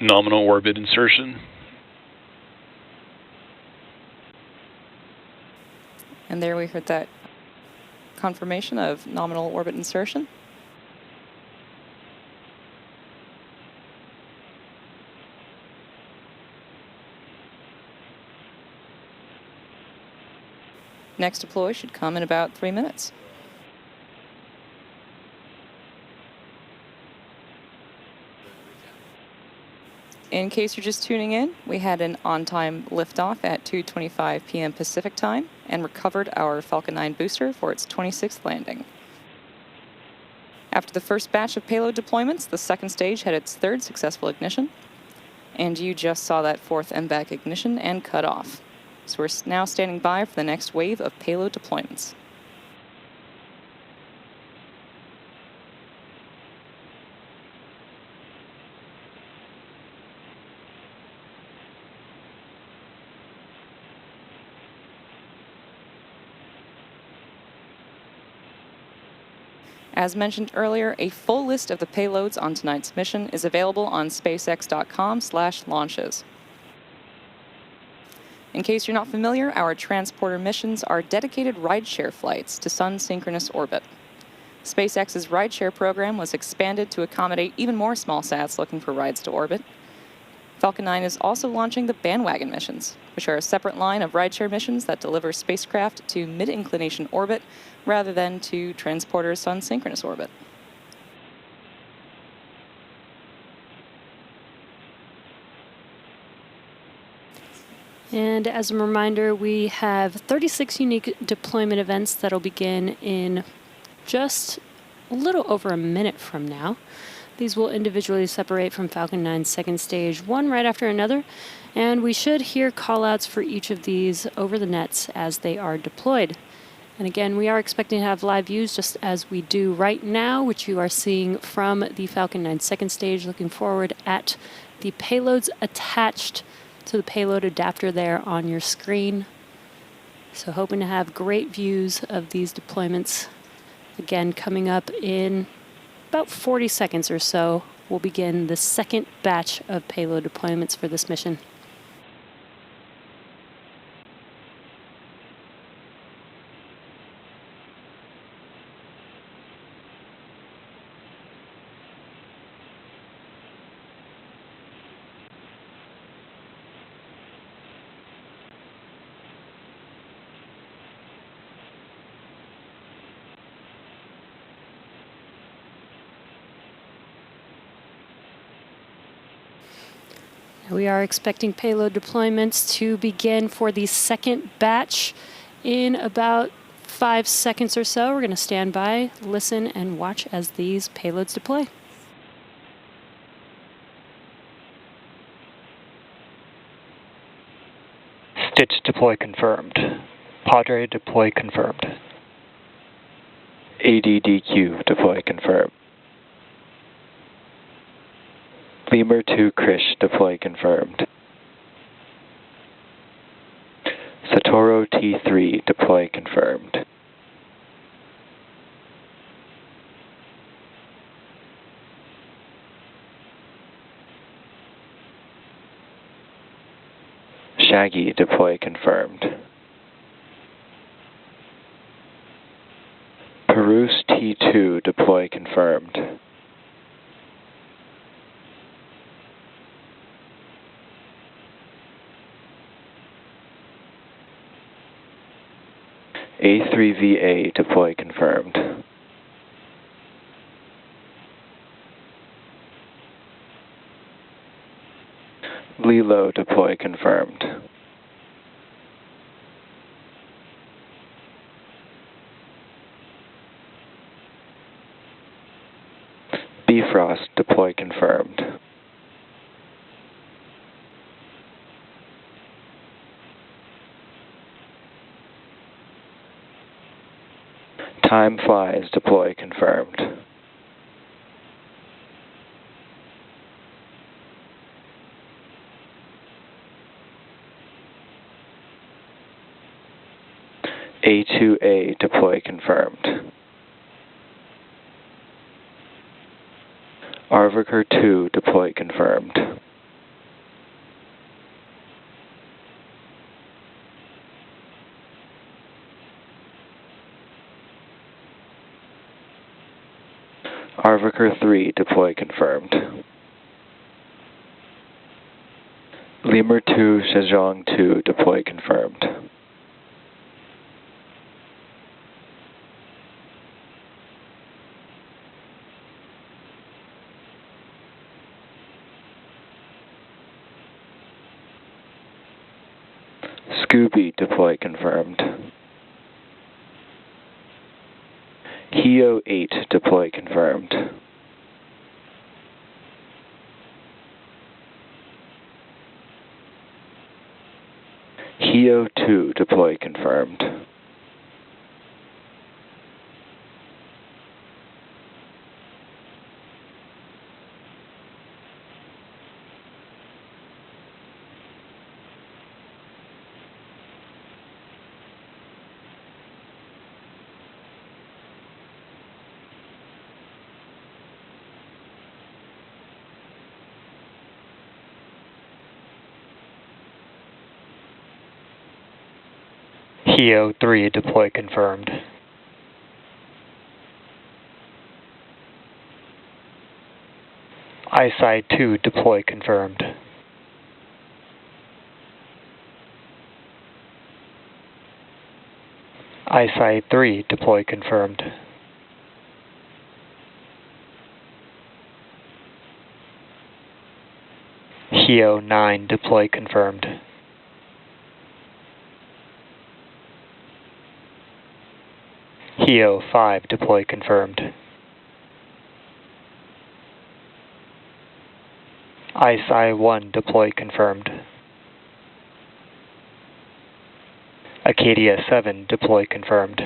Nominal orbit insertion. And there we heard that confirmation of nominal orbit insertion. Next deploy should come in about 3 minutes. In case you're just tuning in, we had an on-time liftoff at 2:25 p.m. Pacific time and recovered our Falcon 9 booster for its 26th landing. After the first batch of payload deployments, the second stage had its third successful ignition, and you just saw that fourth MVAC ignition and cut off. So we're now standing by for the next wave of payload deployments. As mentioned earlier, a full list of the payloads on tonight's mission is available on spacex.com/launches. In case you're not familiar, our transporter missions are dedicated rideshare flights to sun-synchronous orbit. SpaceX's rideshare program was expanded to accommodate even more small sats looking for rides to orbit. Falcon 9 is also launching the bandwagon missions, which are a separate line of rideshare missions that deliver spacecraft to mid-inclination orbit rather than to transporter sun-synchronous orbit. And as a reminder, we have 36 unique deployment events that'll begin in just a little over a minute from now. These will individually separate from Falcon 9's second stage, one right after another, and we should hear callouts for each of these over the nets as they are deployed. And again, we are expecting to have live views just as we do right now, which you are seeing from the Falcon 9 second stage, looking forward at the payloads attached to the payload adapter there on your screen. So hoping to have great views of these deployments. Again, coming up in about 40 seconds or so, we'll begin the second batch of payload deployments for this mission. We are expecting payload deployments to begin for the second batch in about 5 seconds or so. We're going to stand by, listen, and watch as these payloads deploy. Stitch deploy confirmed. Padre deploy confirmed. ADDQ deploy confirmed. Lemur 2 Krish deploy confirmed. Satoru T3 deploy confirmed. Shaggy deploy confirmed. Peruse T2 deploy confirmed. A3VA deploy confirmed. Lilo deploy confirmed. Bifrost deploy confirmed. Time flies deploy confirmed. A2A deploy confirmed. Arviker 2 deploy confirmed. Arviker 3, deploy confirmed. Lemur 2, Zhejiang 2, deploy confirmed. Scooby, deploy confirmed. Heo 8, deploy confirmed. Heo 2, deploy confirmed. Heo 3, deploy confirmed. ISI 2, deploy confirmed. ISI 3, deploy confirmed. Heo 9, deploy confirmed. Heo 5, deploy confirmed. ISI 1, deploy confirmed. Acadia 7, deploy confirmed.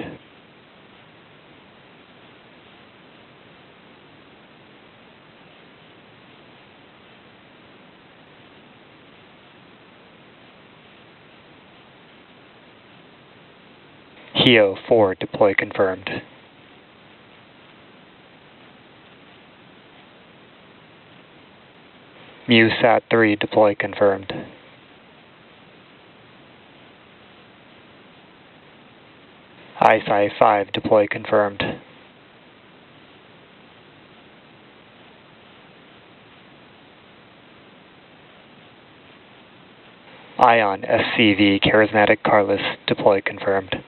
Heo 4, deploy confirmed. WISeSat 3, deploy confirmed. ISI 5, deploy confirmed. Ion SCV Charismatic Carless, deploy confirmed.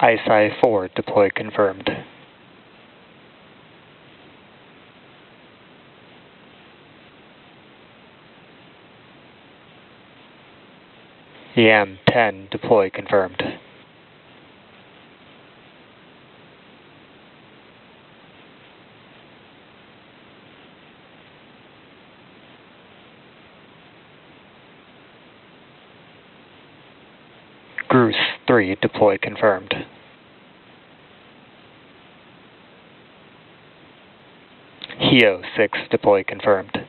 ISI 4, deploy confirmed. YAM 10, deploy confirmed. Groose 3, deploy confirmed. Heo 6, deploy confirmed.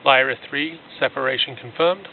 Lyra 3, separation confirmed.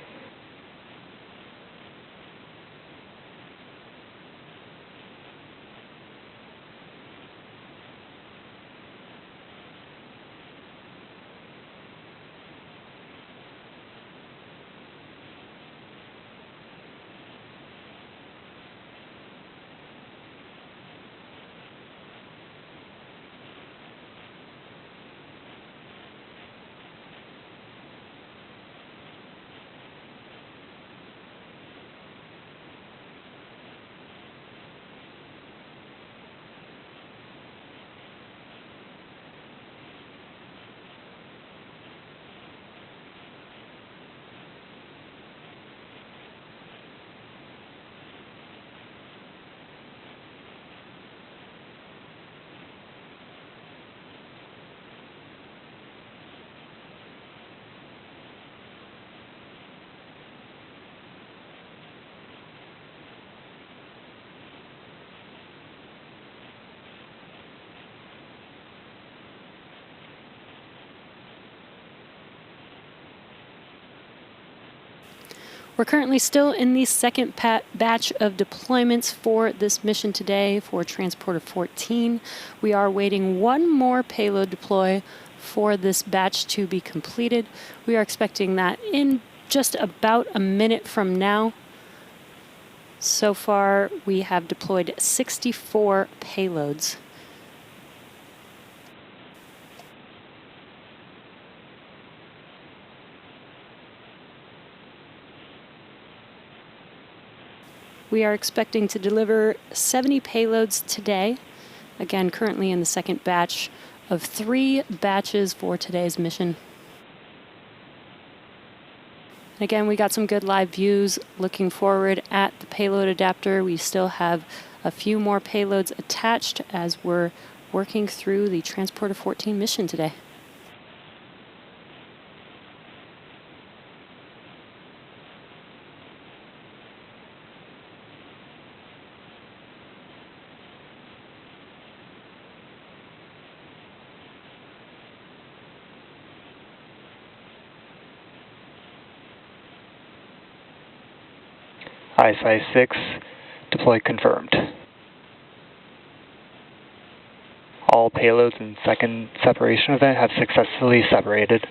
We're currently still in the second batch of deployments for this mission today for Transporter 14. We are waiting one more payload deploy for this batch to be completed. We are expecting that in just about a minute from now. So far, we have deployed 64 payloads. We are expecting to deliver 70 payloads today. Again, currently in the second batch of 3 batches for today's mission. Again, we got some good live views looking forward at the payload adapter. We still have a few more payloads attached as we're working through the Transporter 14 mission today. ISI-6, deploy confirmed. All payloads in second separation event have successfully separated.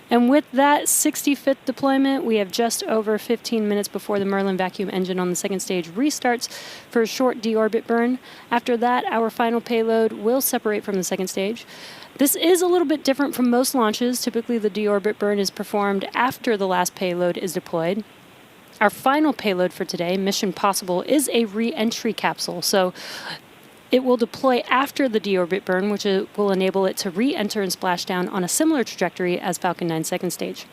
And with that 65th deployment, we have just over 15 minutes before the Merlin vacuum engine on the second stage restarts for a short deorbit burn. After that, our final payload will separate from the second stage. This is a little bit different from most launches. Typically, the deorbit burn is performed after the last payload is deployed. Our final payload for today, Mission Possible, is a re-entry capsule. So it will deploy after the deorbit burn, which will enable it to re-enter and splash down on a similar trajectory as Falcon 9's second stage.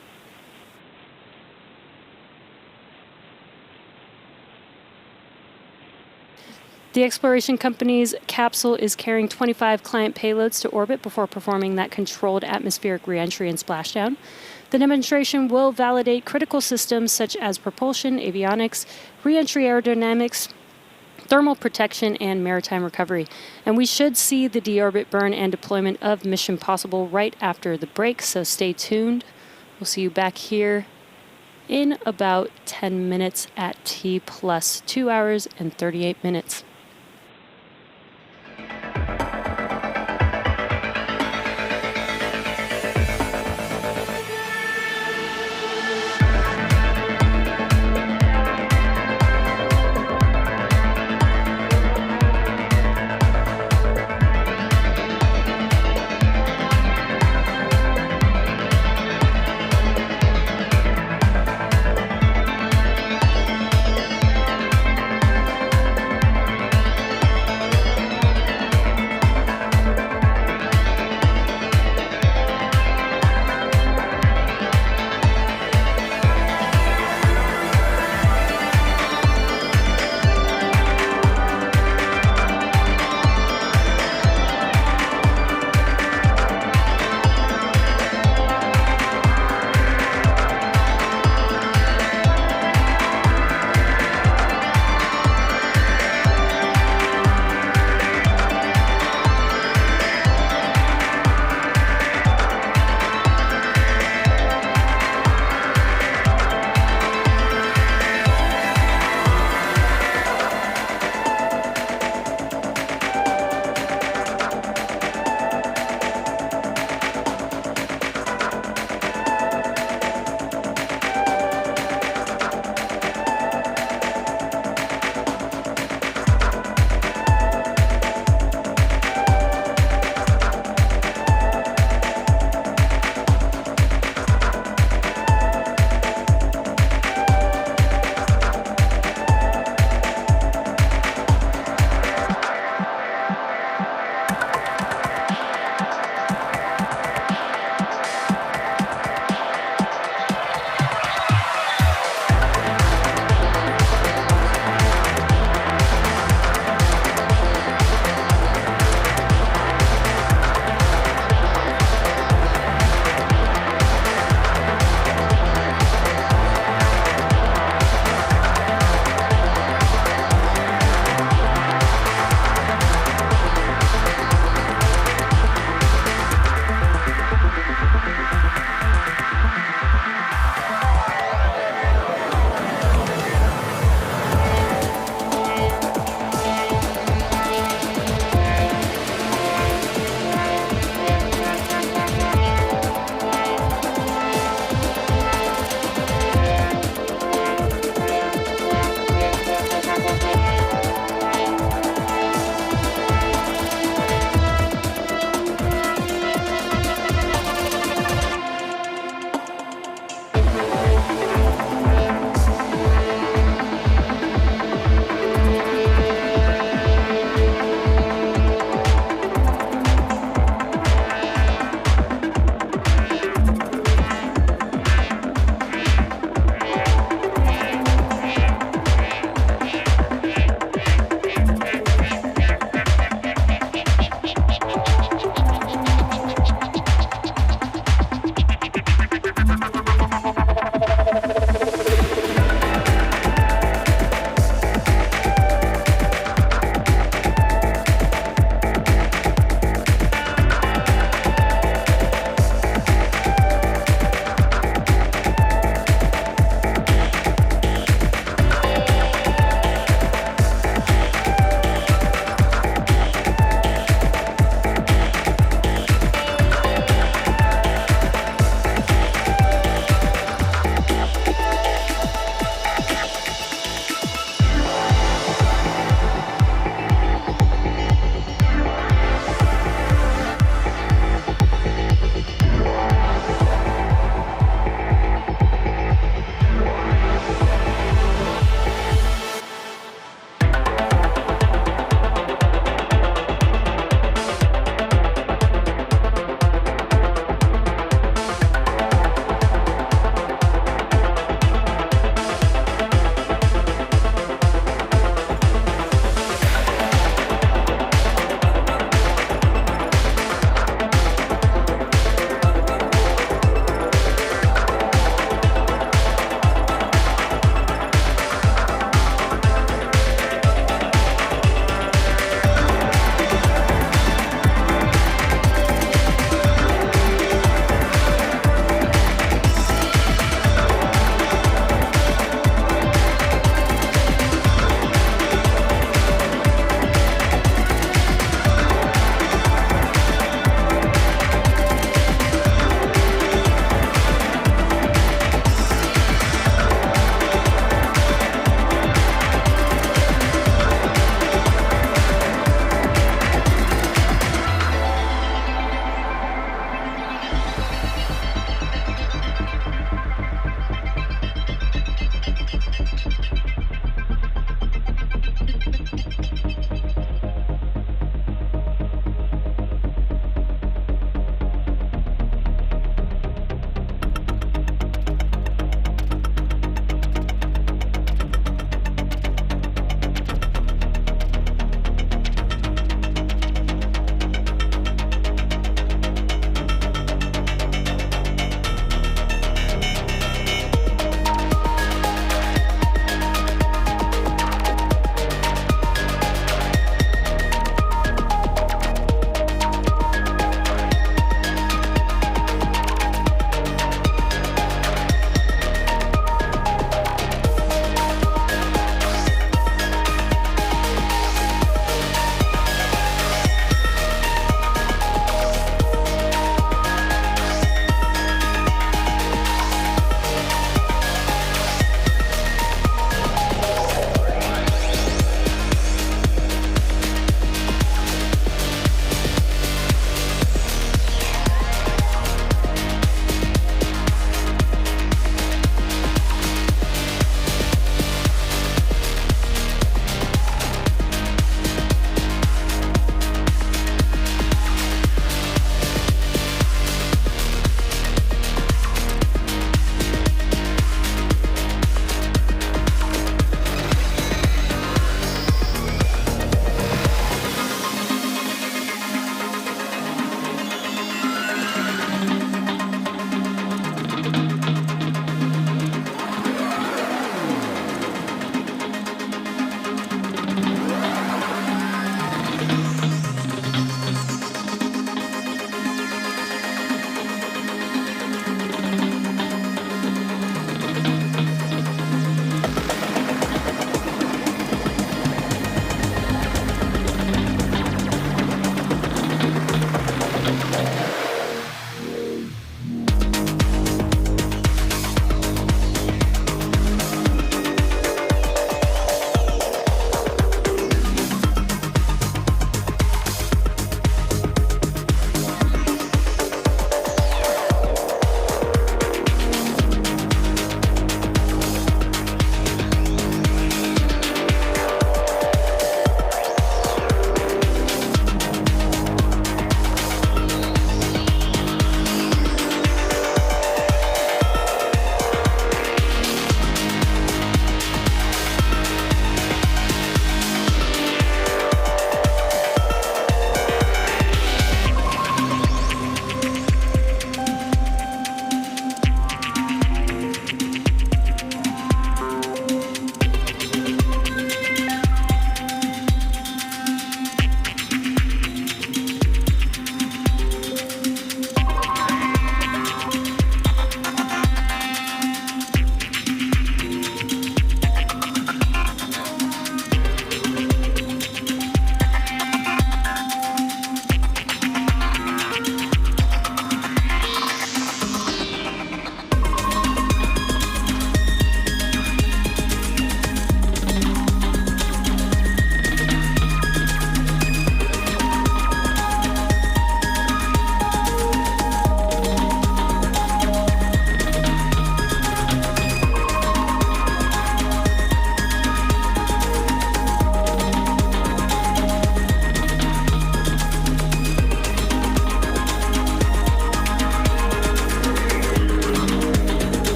The exploration company's capsule is carrying 25 client payloads to orbit before performing that controlled atmospheric re-entry and splashdown. The demonstration will validate critical systems such as propulsion, avionics, re-entry aerodynamics, thermal protection, and maritime recovery. And we should see the deorbit burn and deployment of Mission Possible right after the break, so stay tuned. We'll see you back here in about 10 minutes at T plus 2 hours and 38 minutes.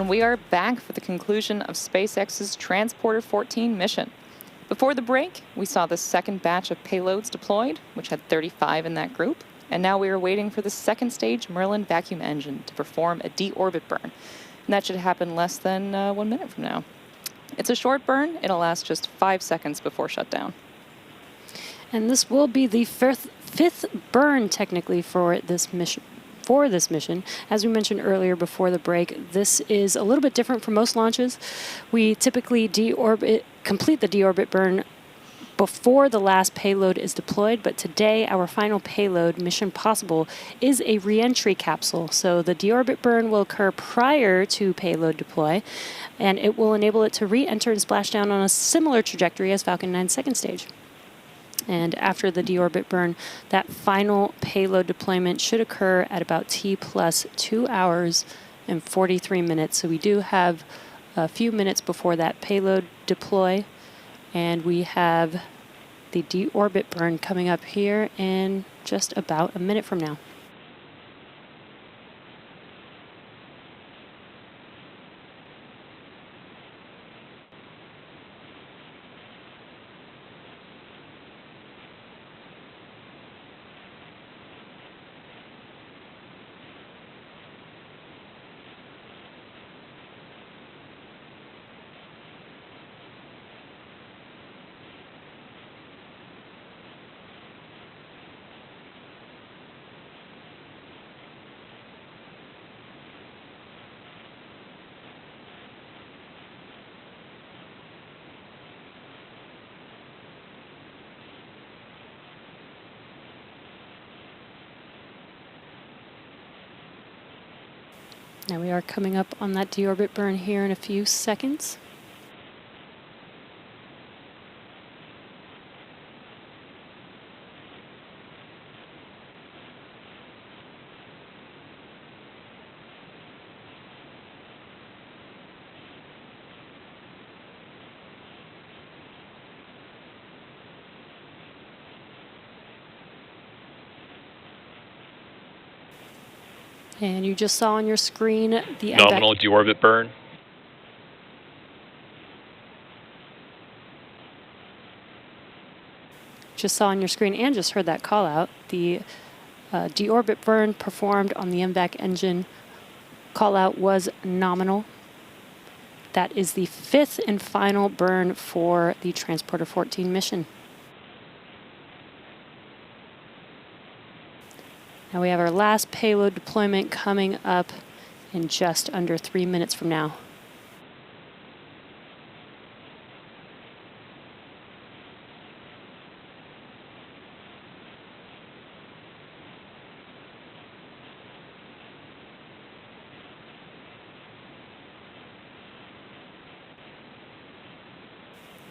And we are back for the conclusion of SpaceX's Transporter 14 mission. Before the break, we saw the second batch of payloads deployed, which had 35 in that group. And now we are waiting for the second stage Merlin vacuum engine to perform a deorbit burn. And that should happen less than 1 minute from now. It's a short burn. It'll last just 5 seconds before shutdown. And this will be the fifth burn, technically, for this mission. As we mentioned earlier before the break, this is a little bit different from most launches. We typically complete the deorbit burn before the last payload is deployed, but today our final payload, Mission Possible, is a re-entry capsule. So the deorbit burn will occur prior to payload deploy, and it will enable it to re-enter and splash down on a similar trajectory as Falcon 9's second stage. And after the deorbit burn, that final payload deployment should occur at about T plus 2 hours and 43 minutes. So we do have a few minutes before that payload deploy, and we have the deorbit burn coming up here in just about a minute from now. Now we are coming up on that deorbit burn here in a few seconds. And you just saw on your screen the nominal deorbit burn. Just saw on your screen and just heard that call out. The deorbit burn performed on the MVAC engine call out was nominal. That is the fifth and final burn for the Transporter 14 mission. Now we have our last payload deployment coming up in just under 3 minutes from now.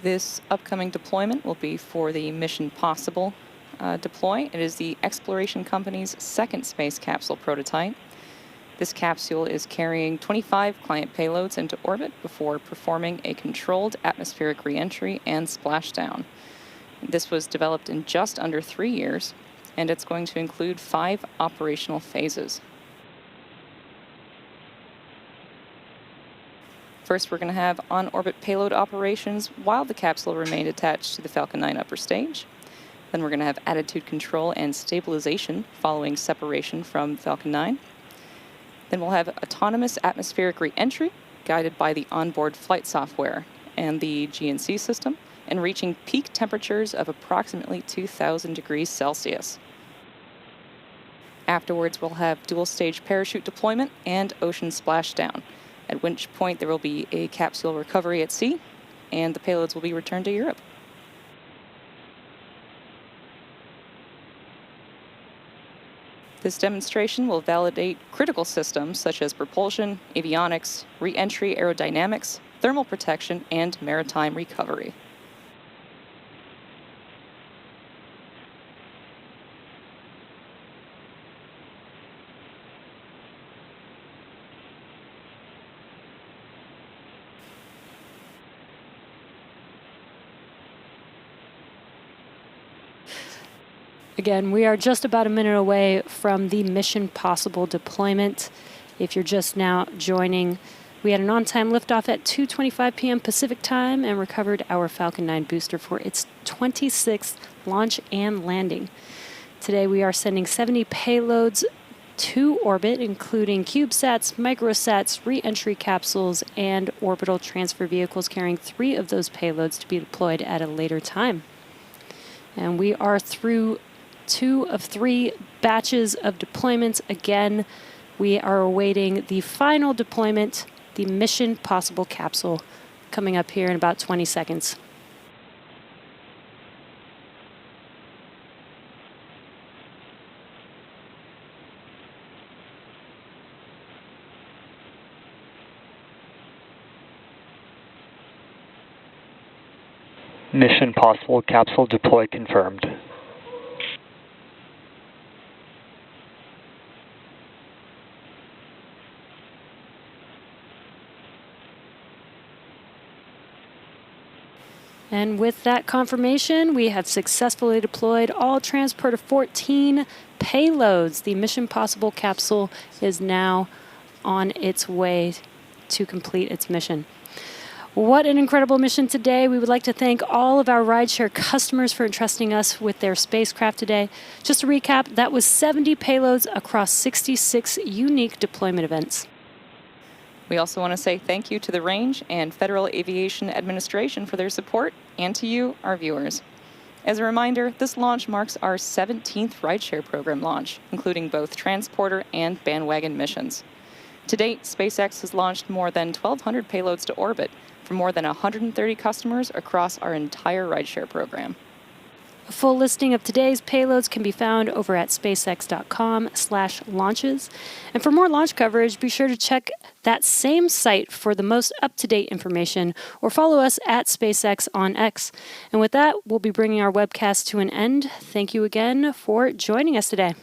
This upcoming deployment will be for the Mission Possible deploy. It is the Exploration Company's second space capsule prototype. This capsule is carrying 25 client payloads into orbit before performing a controlled atmospheric re-entry and splashdown. This was developed in just under 3 years, and it's going to include 5 operational phases. First, we're going to have on-orbit payload operations while the capsule remained attached to the Falcon 9 upper stage. Then we're going to have attitude control and stabilization following separation from Falcon 9. Then we'll have autonomous atmospheric re-entry guided by the onboard flight software and the GNC system, and reaching peak temperatures of approximately 2,000 degrees Celsius. Afterwards, we'll have dual-stage parachute deployment and ocean splashdown, at which point there will be a capsule recovery at sea, and the payloads will be returned to Europe. This demonstration will validate critical systems such as propulsion, avionics, re-entry aerodynamics, thermal protection, and maritime recovery. Again, we are just about a minute away from the Mission Possible deployment. If you're just now joining We had an on-time liftoff at 2:25 p.m. Pacific time and recovered our Falcon 9 booster for its 26th launch and landing. Today we are sending 70 payloads to orbit, including CubeSats, microsats, re-entry capsules, and orbital transfer vehicles, carrying 3 of those payloads to be deployed at a later time. And we are through 2 of 3 batches of deployments. Again, we are awaiting the final deployment, the Mission Possible capsule, coming up here in about 20 seconds. Mission Possible capsule deploy confirmed. And with that confirmation, we have successfully deployed all Transporter 14 payloads. The Mission Possible capsule is now on its way to complete its mission. What an incredible mission today. We would like to thank all of our rideshare customers for entrusting us with their spacecraft today. Just to recap, that was 70 payloads across 66 unique deployment events. We also want to say thank you to the Range and Federal Aviation Administration for their support, and to you, our viewers. As a reminder, this launch marks our 17th rideshare program launch, including both transporter and bandwagon missions. To date, SpaceX has launched more than 1,200 payloads to orbit for more than 130 customers across our entire rideshare program. A full listing of today's payloads can be found over at spacex.com/launches. And for more launch coverage, be sure to check that same site for the most up-to-date information, or follow us at SpaceX on X. And with that, we'll be bringing our webcast to an end. Thank you again for joining us today.